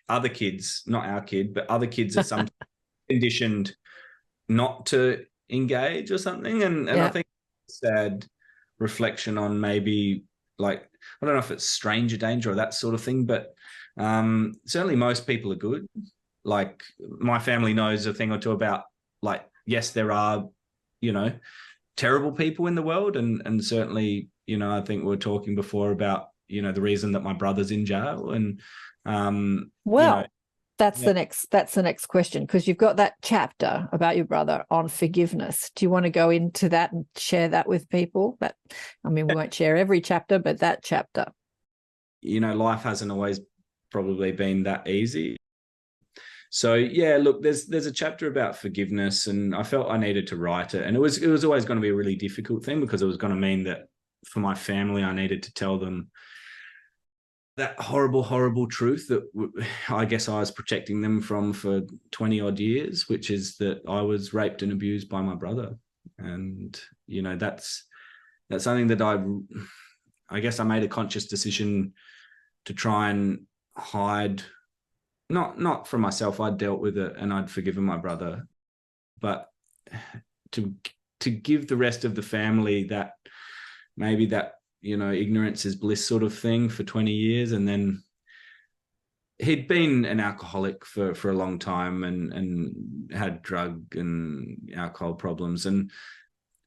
other kids, not our kid, but other kids are sometimes conditioned not to engage or something. And I think it's a sad reflection on maybe, like, I don't know if it's stranger danger or that sort of thing, but certainly most people are good. Like my family knows a thing or two about, like, yes, there are, terrible people in the world. And certainly, I think we were talking before about, the reason that my brother's in jail. And that's the next question, because you've got that chapter about your brother on forgiveness. Do you want to go into that and share that with people? We won't share every chapter, but that chapter. Life hasn't always probably been that easy. So yeah, look, there's a chapter about forgiveness, and I felt I needed to write it. And it was always going to be a really difficult thing, because it was going to mean that for my family, I needed to tell them that horrible, horrible truth that I guess I was protecting them from for 20 odd years, which is that I was raped and abused by my brother. And, that's something that I guess I made a conscious decision to try and hide, not from myself. I'd dealt with it and I'd forgiven my brother, but to give the rest of the family that, maybe that, ignorance is bliss sort of thing for 20 years. And then he'd been an alcoholic for a long time and had drug and alcohol problems. And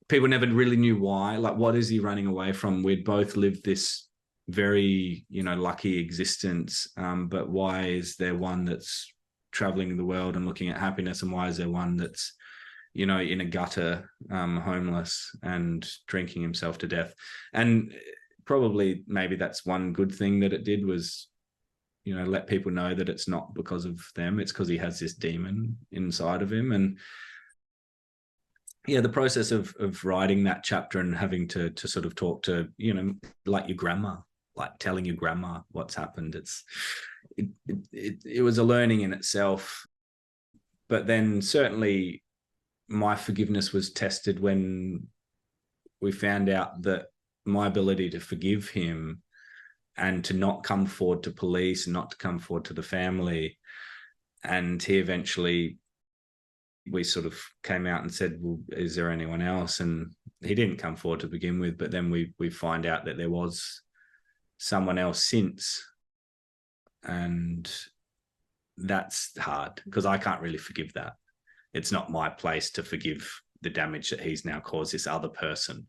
people never really knew why. Like, what is he running away from? We'd both lived this very, lucky existence. But why is there one that's traveling the world and looking at happiness? And why is there one that's, in a gutter, homeless and drinking himself to death? And probably maybe that's one good thing that it did was, you know, let people know that it's not because of them, it's because he has this demon inside of him. And yeah, the process of writing that chapter and having to sort of talk to, you know, like your grandma, like telling your grandma what's happened, it was a learning in itself. But then certainly my forgiveness was tested when we found out that my ability to forgive him and to not come forward to police and not to come forward to the family. And he eventually, we sort of came out and said, well, is there anyone else? And he didn't come forward to begin with, but then we find out that there was someone else since. And that's hard because I can't really forgive that. It's not my place to forgive the damage that he's now caused this other person.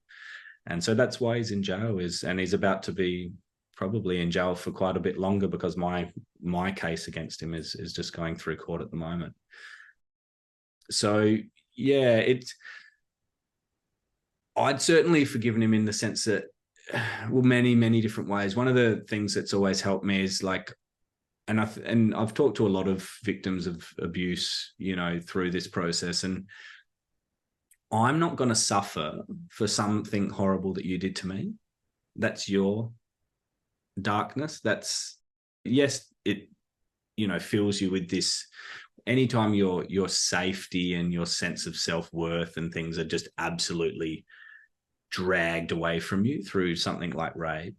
And so that's why he's in jail, and he's about to be probably in jail for quite a bit longer because my case against him is just going through court at the moment. So yeah, I'd certainly forgiven him in the sense that, well, many different ways. One of the things that's always helped me is like, and I've talked to a lot of victims of abuse, you know, through this process, and I'm not going to suffer for something horrible that you did to me. That's your darkness. That's, yes, it, you know, fills you with this. Anytime your safety and your sense of self-worth and things are just absolutely dragged away from you through something like rape,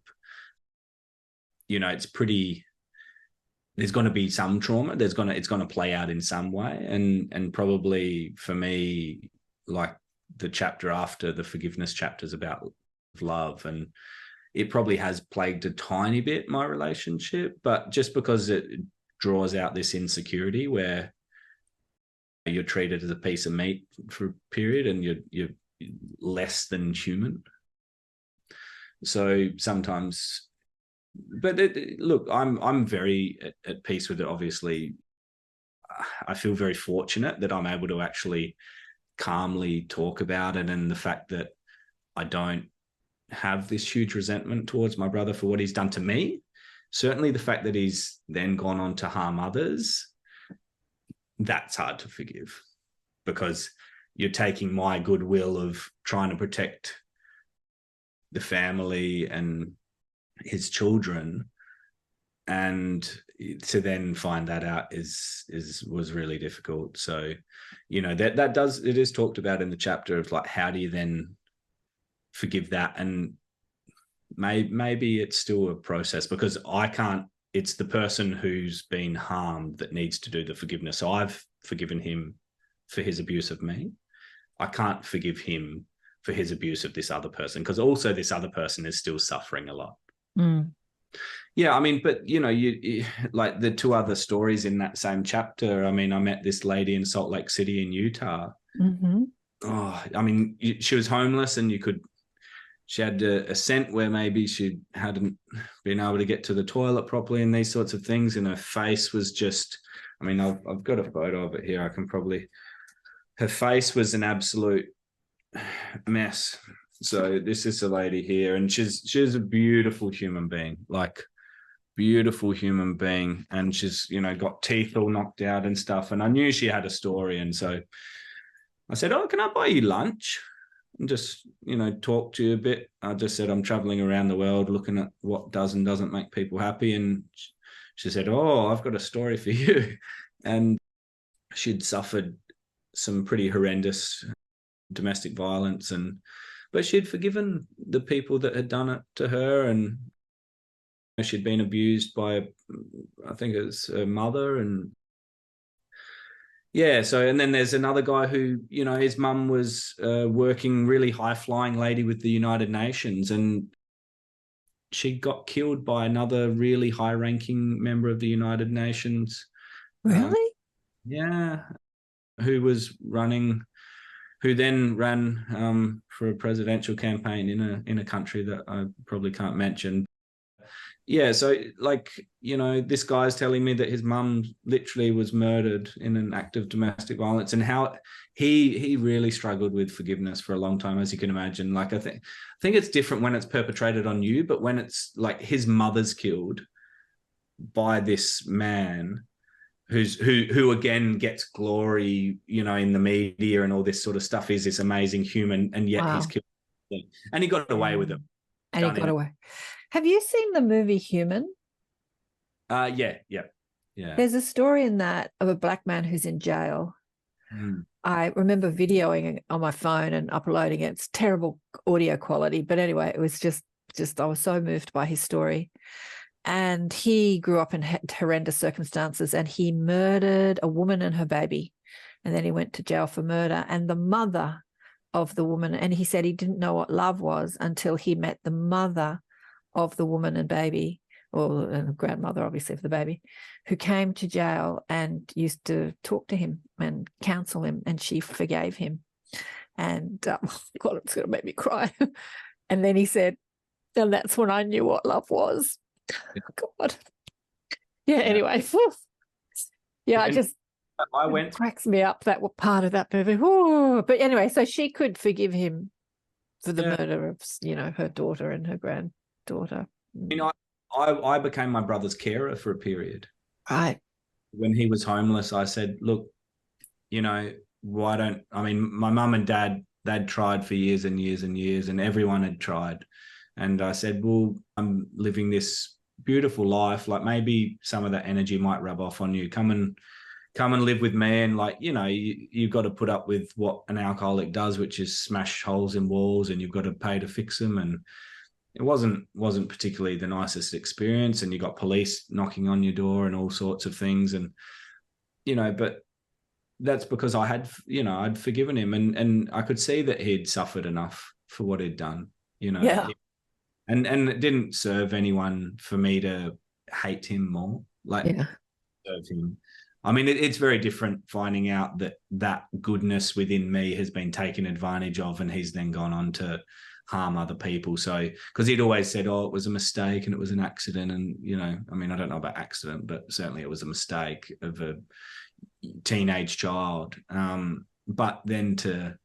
you know, it's pretty, there's going to be some trauma. It's going to play out in some way. And probably for me, like the chapter after the forgiveness chapter is about love, and it probably has plagued a tiny bit my relationship, but just because it draws out this insecurity where you're treated as a piece of meat for a period and you're less than human. So sometimes, but look, I'm very at peace with it. Obviously, I feel very fortunate that I'm able to actually calmly talk about it, and the fact that I don't have this huge resentment towards my brother for what he's done to me. Certainly the fact that he's then gone on to harm others, that's hard to forgive, because you're taking my goodwill of trying to protect the family and his children, and to then find that out was really difficult. So, you know, it is talked about in the chapter of like, how do you then forgive that? And maybe it's still a process, because I can't, it's the person who's been harmed that needs to do the forgiveness. So I've forgiven him for his abuse of me. I can't forgive him for his abuse of this other person, because also this other person is still suffering a lot. Yeah, I mean, but you know, you like the two other stories in that same chapter. I mean, I met this lady in Salt Lake City in Utah. Oh, I mean, she was homeless, and she had a scent where maybe she hadn't been able to get to the toilet properly and these sorts of things. And her face was just, I mean, I've got a photo of it here. Her face was an absolute mess. So this is a lady here, and she's a beautiful human being, like beautiful human being. And she's, you know, got teeth all knocked out and stuff. And I knew she had a story. And so I said, oh, can I buy you lunch? And just, you know, talk to you a bit. I just said, I'm traveling around the world looking at what does and doesn't make people happy. And she said, oh, I've got a story for you. And she'd suffered some pretty horrendous domestic violence, but she'd forgiven the people that had done it to her. And she'd been abused by, I think it was her mother. And yeah, so, and then there's another guy who, you know, his mum was working, really high-flying lady with the United Nations, and she got killed by another really high-ranking member of the United Nations. Really? Yeah, who then ran for a presidential campaign in a country that I probably can't mention. yeah, so like, you know, this guy's telling me that his mum literally was murdered in an act of domestic violence, and how he really struggled with forgiveness for a long time, as you can imagine. Like, I think it's different when it's perpetrated on you, but when it's like his mother's killed by this man who again gets glory, you know, in the media and all this sort of stuff, is this amazing human, and yet he's killed them. And he got away with it. And he got away. Have you seen the movie Human? Yeah. There's a story in that of a black man who's in jail. I remember videoing it on my phone and uploading it. It's terrible audio quality, but anyway, it was just I was so moved by his story. And he grew up in horrendous circumstances, and he murdered a woman and her baby, and then he went to jail for murder. And the mother of the woman, and he said he didn't know what love was until he met the mother of the woman and baby, or the grandmother, obviously, of the baby, who came to jail and used to talk to him and counsel him, and she forgave him. And God, it's going to make me cry. And then he said, and that's when I knew what love was. God. Yeah, anyway. Yeah, it cracks me up, that part of that movie. Ooh. But anyway, so she could forgive him for the murder of, you know, her daughter and her granddaughter. You know, I became my brother's carer for a period. Right. When he was homeless, I said, look, you know, my mum and dad, they'd tried for years and years and years, and everyone had tried. And I said, well, I'm living this beautiful life. Like, maybe some of that energy might rub off on you. Come and live with me. And like, you know, you've got to put up with what an alcoholic does, which is smash holes in walls, and you've got to pay to fix them. And it wasn't particularly the nicest experience. And you got police knocking on your door and all sorts of things. And, you know, but that's because I had, you know, I'd forgiven him, and I could see that he'd suffered enough for what he'd done, you know. Yeah. And it didn't serve anyone for me to hate him more. Like, serve him. I mean, it's very different finding out that goodness within me has been taken advantage of, and he's then gone on to harm other people. So, because he'd always said, oh, it was a mistake and it was an accident. And, you know, I mean, I don't know about accident, but certainly it was a mistake of a teenage child. But then to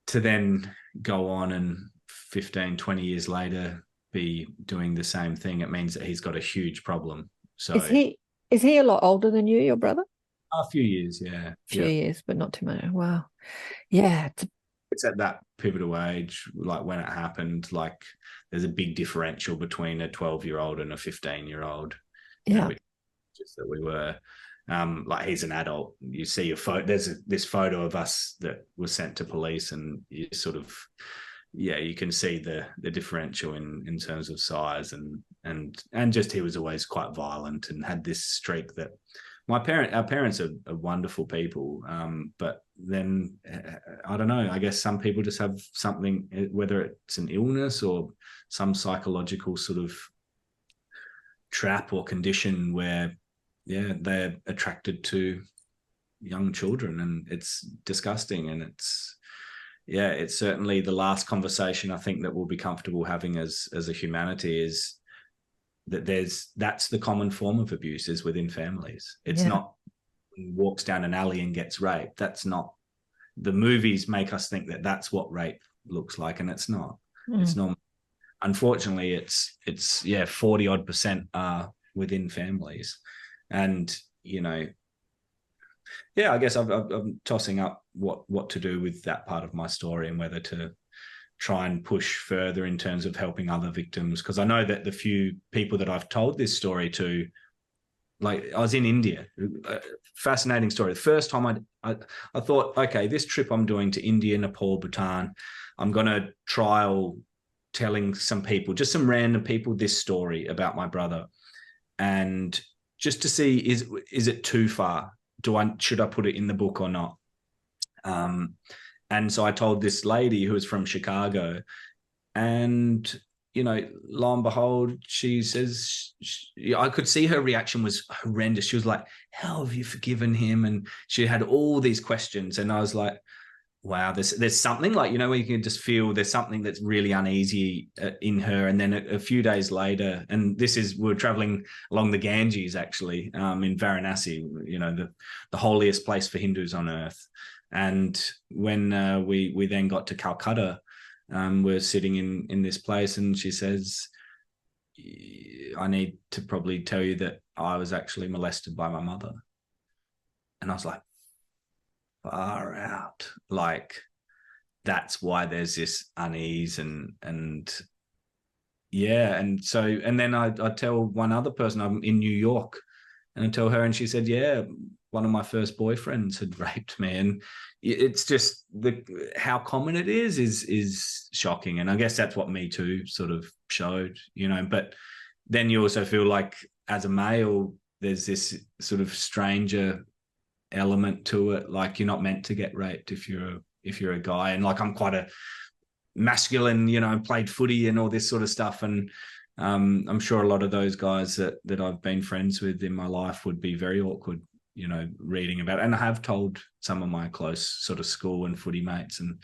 then go on and 15, 20 years later be doing the same thing, it means that he's got a huge problem. So is he a lot older than you, your brother? A few years, yeah. A few years, but not too much. Wow. Yeah. It's at that pivotal age, like when it happened, like there's a big differential between a 12-year-old and a 15-year-old. Yeah. Just that we were, like, he's an adult. You see your photo, there's this photo of us that was sent to police, and you sort of, you can see the differential in terms of size, and just he was always quite violent and had this streak that our parents are wonderful people, but then I don't know, I guess some people just have something, whether it's an illness or some psychological sort of trap or condition where they're attracted to young children, and it's disgusting. And it's certainly the last conversation I think that we'll be comfortable having as a humanity is that that's the common form of abuse is within families. It's not walks down an alley and gets raped. That's not, the movies make us think that that's what rape looks like, and it's not. It's not. Unfortunately, it's 40 odd % are within families. And, you know, I guess I'm tossing up what to do with that part of my story, and whether to try and push further in terms of helping other victims. Because I know that the few people that I've told this story to, like, I was in India, fascinating story. The first time I thought, okay, this trip I'm doing to India, Nepal, Bhutan, I'm going to trial telling some people, just some random people, this story about my brother, and just to see, is it too far? Should I put it in the book or not? And so I told this lady who was from Chicago, and, you know, lo and behold, she says, I could see her reaction was horrendous. She was like, how have you forgiven him? And she had all these questions. And I was like, wow, there's something, like, you know, where you can just feel there's something that's really uneasy in her. And then a few days later, and we're traveling along the Ganges, actually, in Varanasi, you know, the holiest place for Hindus on earth. And when we then got to Calcutta, we're sitting in this place, and she says, I need to probably tell you that I was actually molested by my mother. And I was like, far out. Like, that's why there's this unease and yeah. And so, and then I tell one other person, I'm in New York, and I tell her, and she said, yeah, one of my first boyfriends had raped me. And it's just how common it is shocking. And I guess that's what Me Too sort of showed, you know. But then you also feel like, as a male, there's this sort of stranger element to it. Like, you're not meant to get raped if you're a guy. And like, I'm quite a masculine, you know, played footy and all this sort of stuff. And I'm sure a lot of those guys that I've been friends with in my life would be very awkward, you know, reading about it. And I have told some of my close sort of school and footy mates, and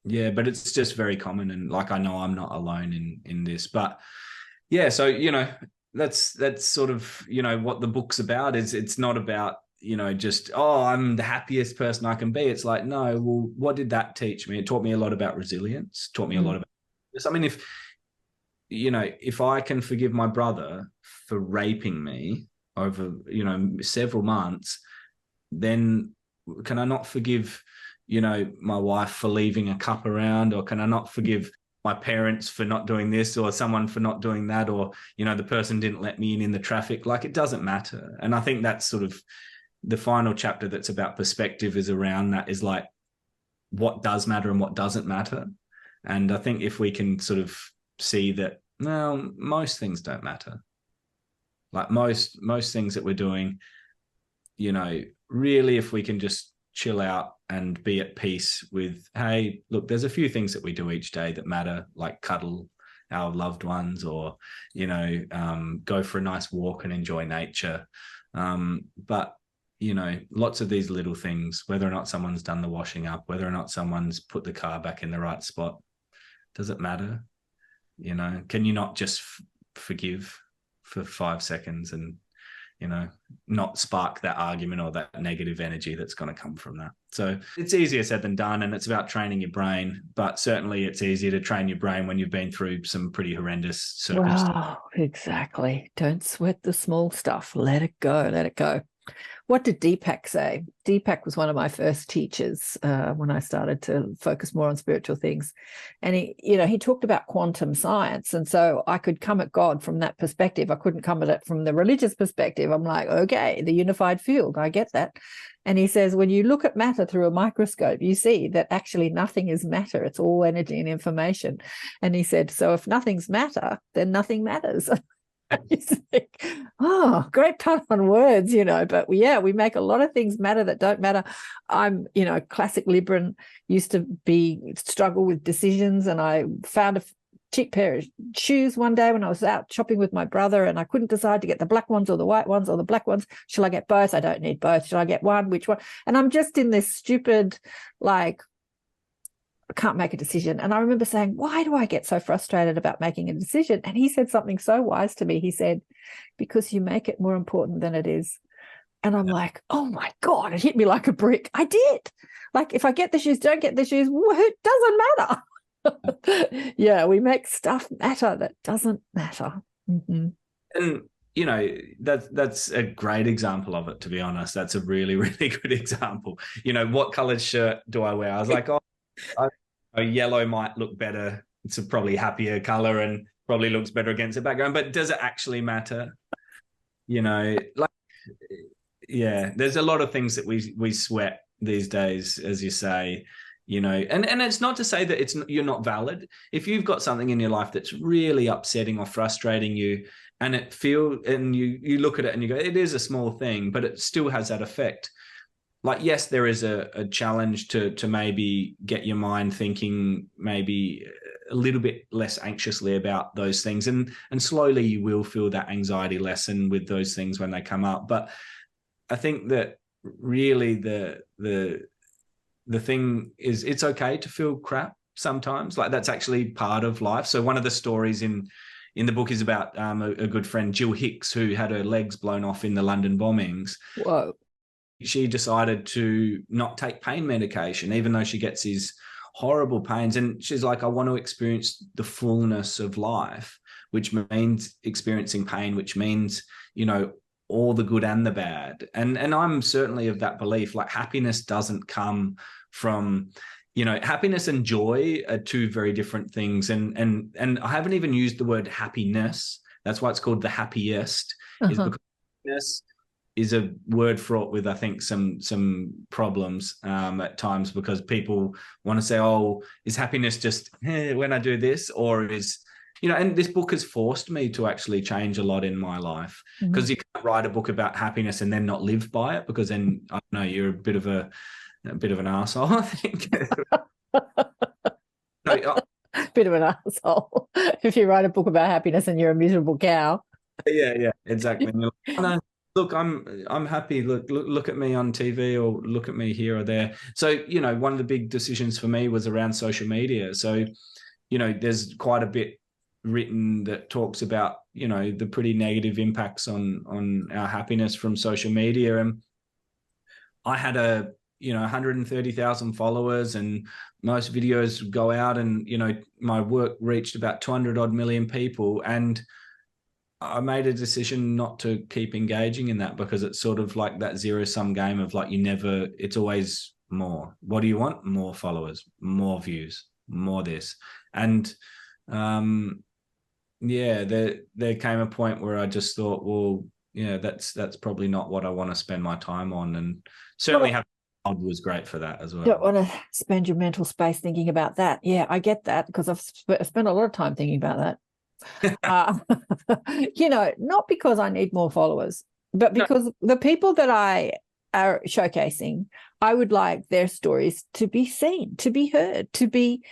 yeah, but it's just very common. And like, I know I'm not alone in this. But yeah, so, you know, that's sort of, you know, what the book's about. Is it's not about, you know, just, oh, I'm the happiest person I can be. It's like, no, well, what did that teach me? It taught me a lot about resilience, taught me a lot about this. I mean, if I can forgive my brother for raping me over, you know, several months, then can I not forgive, you know, my wife for leaving a cup around? Or can I not forgive my parents for not doing this, or someone for not doing that? Or, you know, the person didn't let me in the traffic. Like, it doesn't matter. And I think that's sort of the final chapter that's about perspective, is around that, is like, what does matter and what doesn't matter. And I think if we can sort of see that, no, most things don't matter. Like, most things that we're doing, you know, really, if we can just chill out and be at peace with, hey, look, there's a few things that we do each day that matter, like cuddle our loved ones, or, you know, go for a nice walk and enjoy nature. But, you know, lots of these little things, whether or not someone's done the washing up, whether or not someone's put the car back in the right spot, does it matter? You know, can you not just forgive for 5 seconds and, you know, not spark that argument or that negative energy that's going to come from that? So it's easier said than done, and it's about training your brain. But certainly it's easier to train your brain when you've been through some pretty horrendous circumstances. Wow, exactly. Don't sweat the small stuff. Let it go. Let it go. What did Deepak say? Deepak was one of my first teachers when I started to focus more on spiritual things. And he talked about quantum science. And so I could come at God from that perspective. I couldn't come at it from the religious perspective. I'm like, okay, the unified field, I get that. And he says, when you look at matter through a microscope, you see that actually nothing is matter. It's all energy and information. And he said, so if nothing's matter, then nothing matters. It's like, oh, great pun on words, you know. But yeah, we make a lot of things matter that don't matter. I'm, you know, classic Libran, used to struggle with decisions, and I found a cheap pair of shoes one day when I was out shopping with my brother, and I couldn't decide to get the black ones or the white ones or the black ones. Shall I get both? I don't need both. Shall I get one? Which one? And I'm just in this stupid, like, I can't make a decision. And I remember saying, why do I get so frustrated about making a decision? And he said something so wise to me. He said, because you make it more important than it is. And I'm like, oh my God, it hit me like a brick. I did. Like, if I get the shoes, don't get the shoes, it doesn't matter. Yeah, we make stuff matter that doesn't matter. Mm-hmm. And, you know, that's a great example of it, to be honest. That's a really, really good example. You know, what colored shirt do I wear? I was like, yellow might look better. It's a probably happier color and probably looks better against the background, but does it actually matter? You know, like, yeah, there's a lot of things that we sweat these days, as you say, you know, and it's not to say that you're not valid. If you've got something in your life that's really upsetting or frustrating you, and you look at it and you go, it is a small thing, but it still has that effect. Like, yes, there is a challenge to maybe get your mind thinking maybe a little bit less anxiously about those things. And slowly you will feel that anxiety lessen with those things when they come up. But I think that really the the thing is, it's okay to feel crap sometimes. Like, that's actually part of life. So one of the stories in the book is about a good friend, Jill Hicks, who had her legs blown off in the London bombings. Whoa. She decided to not take pain medication, even though she gets these horrible pains. And she's like, I want to experience the fullness of life, which means experiencing pain, which means, you know, all the good and the bad. And I'm certainly of that belief. Like, happiness doesn't come from, you know, happiness and joy are two very different things. And I haven't even used the word happiness. That's why it's called the happiest, is because happiness is a word fraught with, I think, some problems at times, because people want to say, oh, is happiness just when I do this, or is, you know, and this book has forced me to actually change a lot in my life, because you can't write a book about happiness and then not live by it, because then, I don't know, you're a bit of an arsehole, I think. Bit of an asshole if you write a book about happiness and you're a miserable cow. Yeah, exactly. Like, oh, no, look, I'm happy. Look at me on TV, or look at me here or there. So, you know, one of the big decisions for me was around social media. So, you know, there's quite a bit written that talks about, you know, the pretty negative impacts on our happiness from social media. And I had 130,000 followers, and most videos go out, and, you know, my work reached about 200 odd million people. And I made a decision not to keep engaging in that, because it's sort of like that zero-sum game of, like, it's always more. What do you want? More followers, more views, more this. And there came a point where I just thought, well, yeah, that's probably not what I want to spend my time on. And certainly having a child was great for that as well. Don't want to spend your mental space thinking about that. Yeah, I get that, because I've spent a lot of time thinking about that. You know, not because I need more followers, but because the people that I are showcasing, I would like their stories to be seen, to be heard, to be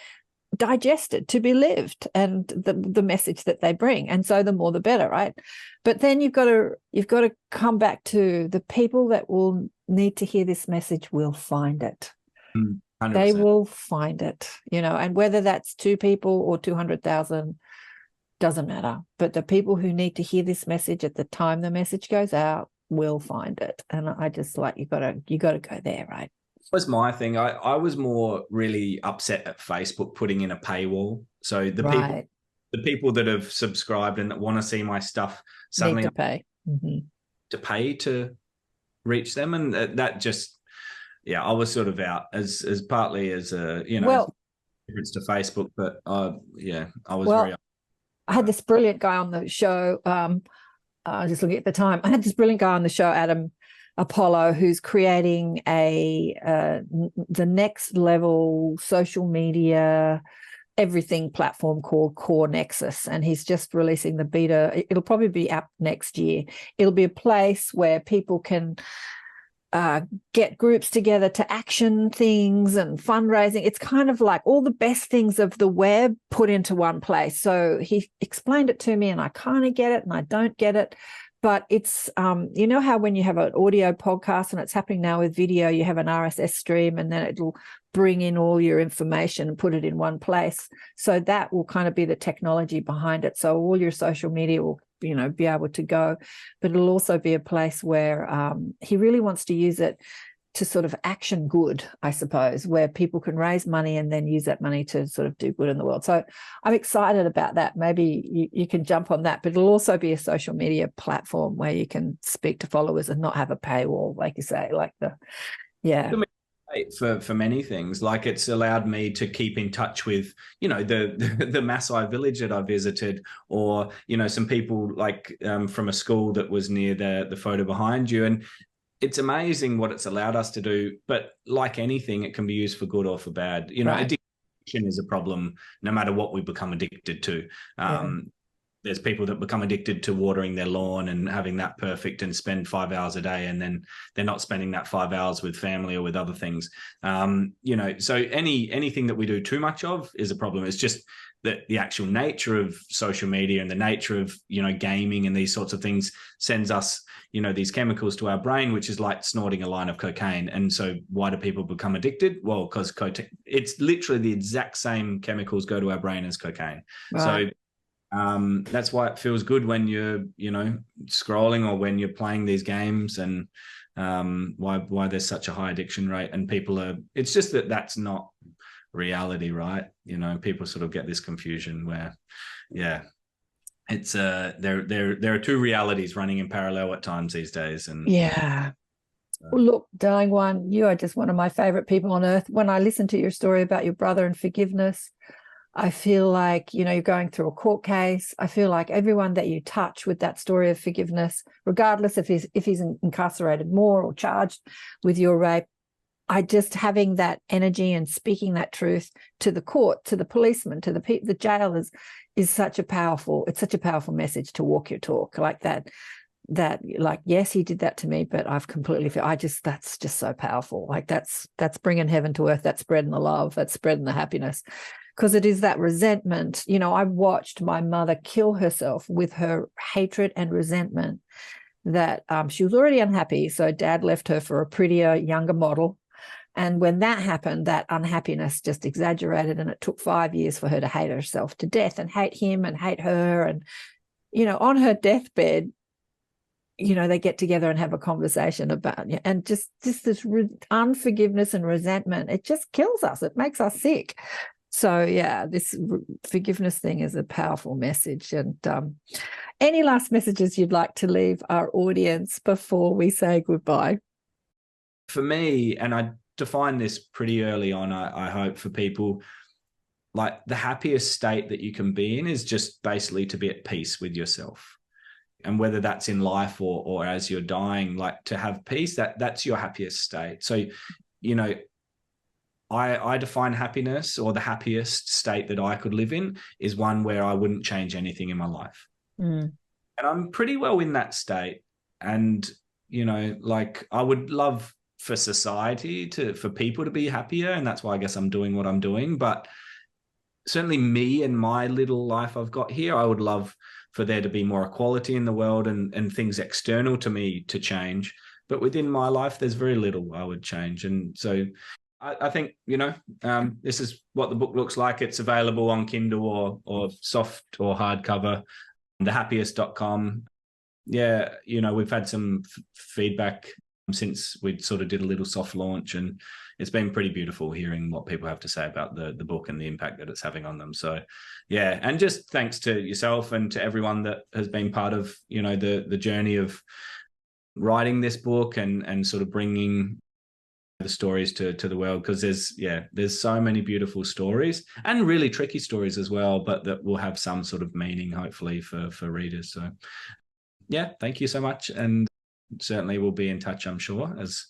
digested, to be lived, and the message that they bring. And so the more the better, right? But then you've got to come back to the people that will need to hear this message will find it. 100%. They will find it, you know, and whether that's 2 people or 200,000 doesn't matter. But the people who need to hear this message at the time the message goes out will find it. And I just like, you got to go there, right? Was my thing. I was more really upset at Facebook putting in a paywall. So the people that have subscribed and that want to see my stuff suddenly need to pay. To pay to reach them, and that just, yeah, I was sort of out as partly as a, you know, difference to Facebook, but I was very. I had this brilliant guy on the show. Just looking at the time, I had this brilliant guy on the show, Adam Apollo, who's creating the next level social media everything platform called Core Nexus, and he's just releasing the beta. It'll probably be up next year. It'll be a place where people can get groups together to action things and fundraising. It's kind of like all the best things of the web put into one place. So he explained it to me, and I kind of get it and I don't get it. But it's, you know how when you have an audio podcast, and it's happening now with video, you have an RSS stream, and then it'll bring in all your information and put it in one place. So that will kind of be the technology behind it. So all your social media will, you know, be able to go, but it'll also be a place where he really wants to use it to sort of action good, I suppose, where people can raise money and then use that money to sort of do good in the world. So I'm excited about that. Maybe you can jump on that, but it'll also be a social media platform where you can speak to followers and not have a paywall, like you say, For many things, like it's allowed me to keep in touch with, you know, the Maasai village that I visited, or, you know, some people like from a school that was near the photo behind you. And it's amazing what it's allowed us to do. But like anything, it can be used for good or for bad. You know, addiction is a problem no matter what we become addicted to. there's people that become addicted to watering their lawn and having that perfect and spend 5 hours a day, and then they're not spending that 5 hours with family or with other things. So anything that we do too much of is a problem. It's just that the actual nature of social media and the nature of, gaming and these sorts of things sends us, these chemicals to our brain, which is like snorting a line of cocaine. And so why do people become addicted? Well, because it's literally the exact same chemicals go to our brain as cocaine. Right. So that's why it feels good when you're, scrolling or when you're playing these games, and why there's such a high addiction rate. And it's just that's not reality, right? People sort of get this confusion where, it's there are two realities running in parallel at times these days. And well, look, darling one, you are just one of my favorite people on earth. When I listen to your story about your brother and forgiveness, I feel like, you're going through a court case. I feel like everyone that you touch with that story of forgiveness, regardless if he's incarcerated more or charged with your rape, having that energy and speaking that truth to the court, to the policeman, to the jailers is such a powerful message to walk your talk like that. That, like, yes, he did that to me, but I've completely that's just so powerful. Like that's bringing heaven to earth. That's spreading the love. That's spreading the happiness, because it is that resentment. I watched my mother kill herself with her hatred and resentment. That she was already unhappy, so Dad left her for a prettier, younger model. And when that happened, that unhappiness just exaggerated, and it took 5 years for her to hate herself to death and hate him and hate her. And, on her deathbed, they get together and have a conversation about, and just this unforgiveness and resentment, it just kills us. It makes us sick. So, this forgiveness thing is a powerful message. And any last messages you'd like to leave our audience before we say goodbye? For me, and I define this pretty early on, I hope, for people, like, the happiest state that you can be in is just basically to be at peace with yourself. And whether that's in life or as you're dying, like, to have peace, that's your happiest state. So, I define happiness, or the happiest state that I could live in, is one where I wouldn't change anything in my life. And I'm pretty well in that state. And, I would love for society for people to be happier. And that's why I guess I'm doing what I'm doing. But certainly me and my little life I've got here, I would love for there to be more equality in the world and things external to me to change. But within my life, there's very little I would change. And so I think, this is what the book looks like. It's available on Kindle or soft or hardcover, thehappiest.com. We've had some feedback since we sort of did a little soft launch, and it's been pretty beautiful hearing what people have to say about the book and the impact that it's having on them. So and just thanks to yourself and to everyone that has been part of the journey of writing this book and sort of bringing the stories to the world, because there's so many beautiful stories and really tricky stories as well, but that will have some sort of meaning hopefully for readers. So thank you so much, and certainly we'll be in touch, I'm sure, as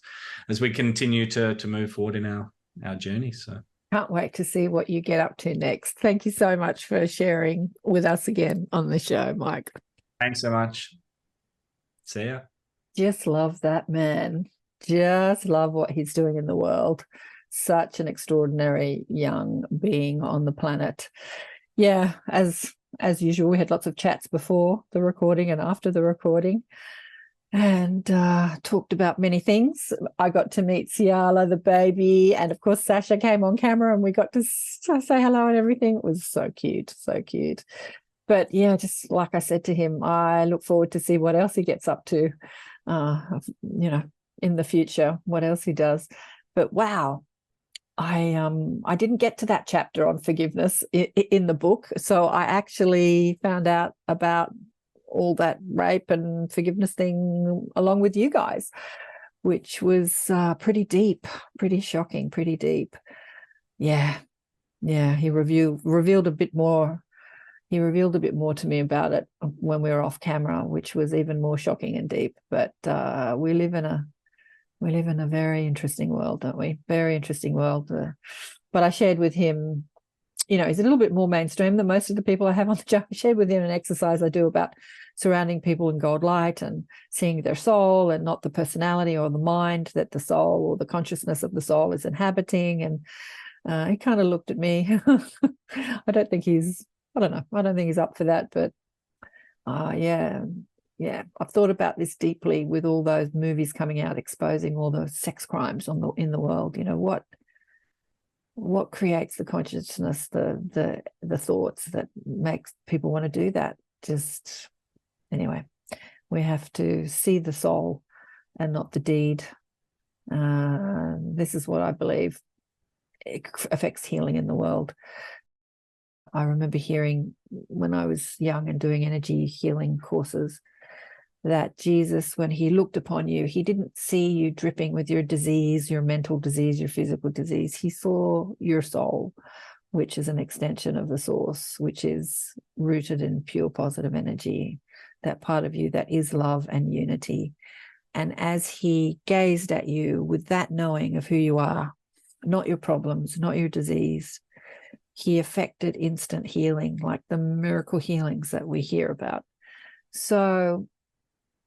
we continue to move forward in our journey. So can't wait to see what you get up to next. Thank you so much for sharing with us again on the show, Mike. Thanks so much. See ya. Just love that man. Just love what he's doing in the world. Such an extraordinary young being on the planet. As usual, we had lots of chats before the recording and after the recording, and talked about many things. I got to meet Ciala, the baby, and of course Sasha came on camera and we got to say hello and everything. It was so cute, so cute. But just like I said to him, I look forward to see what else he gets up to, in the future, what else he does. But wow, I didn't get to that chapter on forgiveness in the book, so I actually found out about all that rape and forgiveness thing along with you guys, which was pretty deep, pretty shocking, pretty deep. He revealed a bit more. He revealed a bit more to me about it when we were off camera, which was even more shocking and deep. But we live in a very interesting world, don't we? Very interesting world. But I shared with him, he's a little bit more mainstream than most of the people I have on the show. I shared with him an exercise I do about surrounding people in gold light and seeing their soul and not the personality or the mind that the soul or the consciousness of the soul is inhabiting. And he kind of looked at me. I don't think he's up for that, but yeah, I've thought about this deeply with all those movies coming out exposing all the sex crimes in the world. What creates the consciousness, the thoughts that makes people want to do that? Just anyway, we have to see the soul and not the deed. This is what I believe it affects healing in the world. I remember hearing when I was young and doing energy healing courses that Jesus, when he looked upon you, he didn't see you dripping with your disease, your mental disease, your physical disease. He saw your soul, which is an extension of the source, which is rooted in pure positive energy, that part of you that is love and unity. And as he gazed at you with that knowing of who you are, not your problems, not your disease, he effected instant healing, like the miracle healings that we hear about. So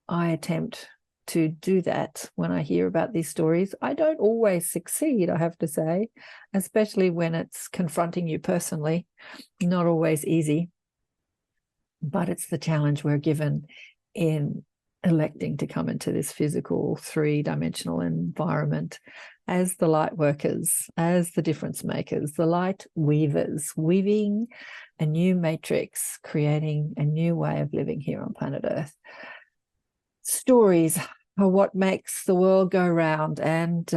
I attempt to do that when I hear about these stories. I don't always succeed, I have to say, especially when it's confronting you personally. Not always easy, but it's the challenge we're given in electing to come into this physical three-dimensional environment as the light workers, as the difference makers, the light weavers, weaving a new matrix, creating a new way of living here on planet Earth. Stories are what makes the world go round, and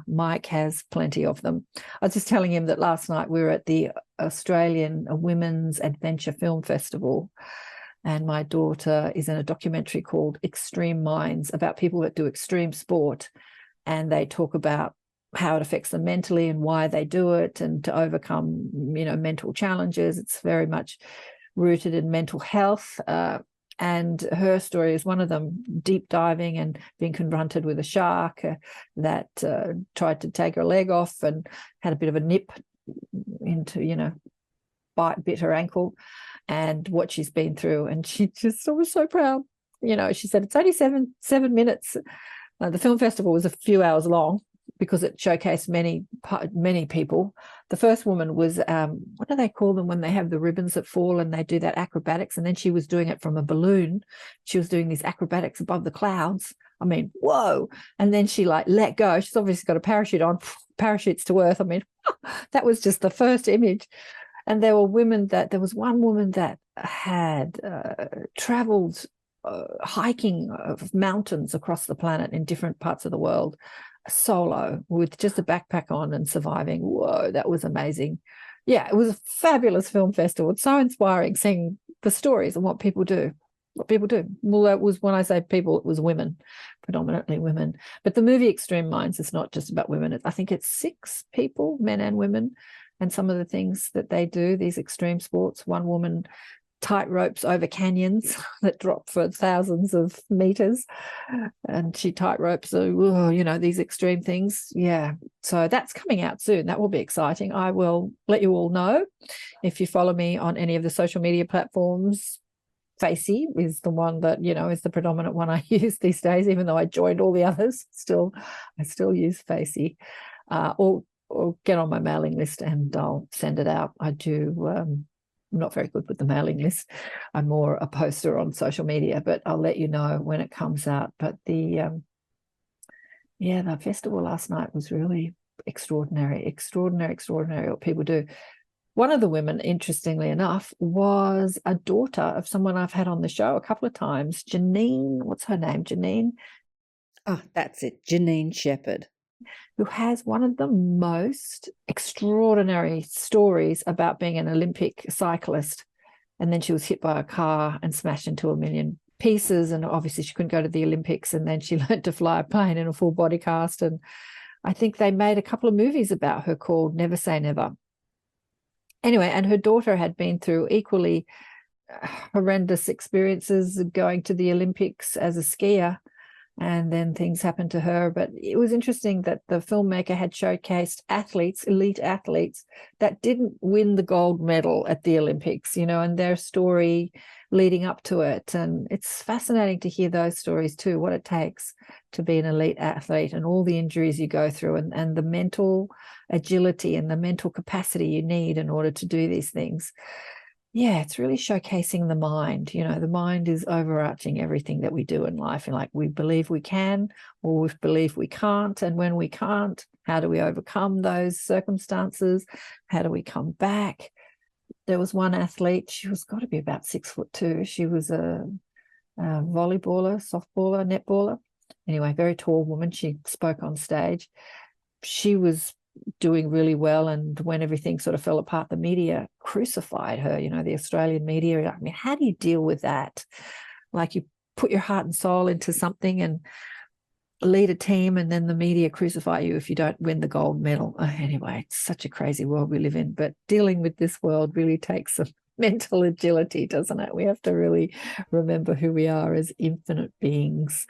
Mike has plenty of them. I was just telling him that last night we were at the Australian Women's Adventure Film Festival, and my daughter is in a documentary called Extreme Minds about people that do extreme sport, and they talk about how it affects them mentally and why they do it, and to overcome, mental challenges. It's very much rooted in mental health. And her story is one of them, deep diving and being confronted with a shark that tried to take her leg off and had a bit of a nip into, bit her ankle, and what she's been through. And she just was so proud. She said, it's only seven minutes. The film festival was a few hours long because it showcased many people. The first woman was, what do they call them when they have the ribbons that fall and they do that acrobatics? And then she was doing it from a balloon. She was doing these acrobatics above the clouds. I mean, whoa. And then she let go. She's obviously got a parachute on, parachutes to earth. I mean, that was just the first image. And there was one woman that had traveled hiking mountains across the planet in different parts of the world, solo, with just a backpack on and surviving. Whoa, that was amazing. Yeah, it was a fabulous film festival. It's so inspiring seeing the stories and what people do. Well, that was, when I say people, it was women, predominantly women. But the movie Extreme Minds is not just about women. I think it's 6 people, men and women, and some of the things that they do, these extreme sports. One woman tight ropes over canyons that drop for thousands of meters, and she tight ropes these extreme things. Yeah, so that's coming out soon. That will be exciting. I will let you all know if you follow me on any of the social media platforms. Facey is the one that is the predominant one I use these days, even though I joined all the others. I still use Facey, or get on my mailing list and I'll send it out. I do. I'm not very good with the mailing list. I'm more a poster on social media, but I'll let you know when it comes out. But the festival last night was really extraordinary what people do. One of the women, interestingly enough, was a daughter of someone I've had on the show a couple of times. Janine, what's her name? Janine? Oh, that's it. Janine Shepherd, who has one of the most extraordinary stories about being an Olympic cyclist. And then she was hit by a car and smashed into a million pieces. And obviously she couldn't go to the Olympics. And then she learned to fly a plane in a full body cast. And I think they made a couple of movies about her called Never Say Never. Anyway, and her daughter had been through equally horrendous experiences going to the Olympics as a skier. and then things happened to her. But it was interesting that the filmmaker had showcased athletes, elite athletes, that didn't win the gold medal at the Olympics, and their story leading up to it. And it's fascinating to hear those stories too, what it takes to be an elite athlete and all the injuries you go through, and the mental agility and the mental capacity you need in order to do these things. Yeah, it's really showcasing the mind. The mind is overarching everything that we do in life. And like, we believe we can, or we believe we can't. And when we can't, how do we overcome those circumstances? How do we come back? There was one athlete, she was got to be about 6'2". She was a volleyballer, softballer, netballer. Anyway, very tall woman. She spoke on stage. She was doing really well, and when everything sort of fell apart, the media crucified her. The Australian media. I mean, how do you deal with that? Like, you put your heart and soul into something and lead a team, and then the media crucify you if you don't win the gold medal. Anyway, it's such a crazy world we live in, but dealing with this world really takes some mental agility, doesn't it? We have to really remember who we are as infinite beings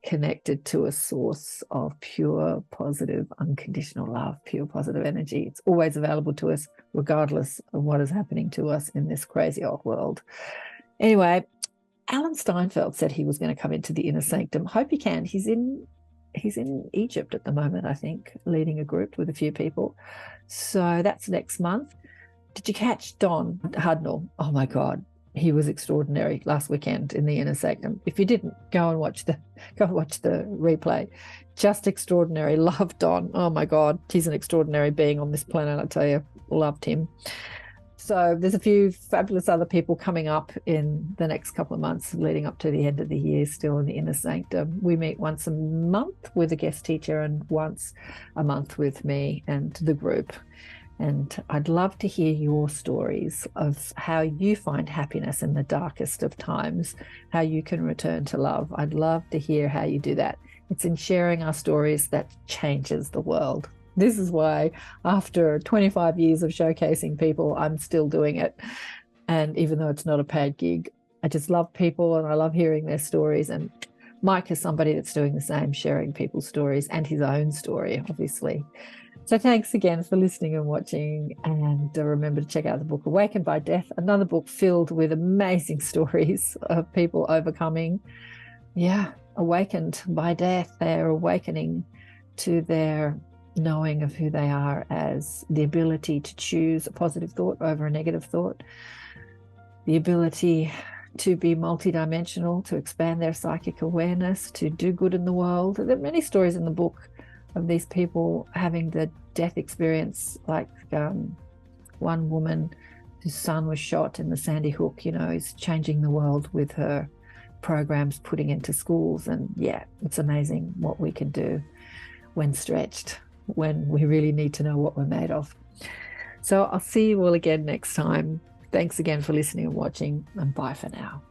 connected to a source of pure, positive, unconditional love, pure, positive energy. It's always available to us, regardless of what is happening to us in this crazy old world. Anyway, Alan Steinfeld said he was going to come into the Inner Sanctum. Hope he can. He's in Egypt at the moment, I think, leading a group with a few people. So that's next month. Did you catch Don Hudnall? Oh my God, he was extraordinary last weekend in the Inner Sanctum. If you didn't, go and watch the replay. Just extraordinary. Love Don. Oh my God, he's an extraordinary being on this planet, I tell you. Loved him. So there's a few fabulous other people coming up in the next couple of months leading up to the end of the year, still in the Inner Sanctum. We meet once a month with a guest teacher and once a month with me and the group. And I'd love to hear your stories of how you find happiness in the darkest of times, how you can return to love. I'd love to hear how you do that. It's in sharing our stories that changes the world. This is why after 25 years of showcasing people, I'm still doing it. And even though it's not a paid gig, I just love people and I love hearing their stories. And Mike is somebody that's doing the same, sharing people's stories and his own story, obviously. So thanks again for listening and watching, and remember to check out the book Awakened by Death, another book filled with amazing stories of people overcoming, awakened by death. They're awakening to their knowing of who they are, as the ability to choose a positive thought over a negative thought, the ability to be multidimensional, to expand their psychic awareness, to do good in the world. There are many stories in the book of these people having the death experience, like one woman whose son was shot in the Sandy Hook, is changing the world with her programs putting into schools. And it's amazing what we can do when stretched, when we really need to know what we're made of. So I'll see you all again next time. Thanks again for listening and watching, and bye for now.